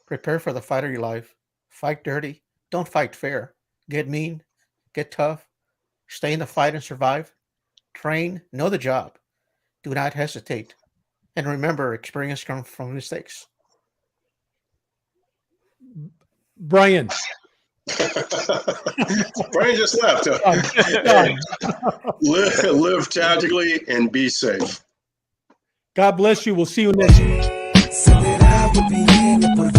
prepare for the fight of your life. Fight dirty. Don't fight fair. Get mean. Get tough. Stay in the fight and survive. Train. Know the job. Do not hesitate. And remember, experience comes from mistakes. Brian. Brian just left. Live tactically and be safe. God bless you. We'll see you next week.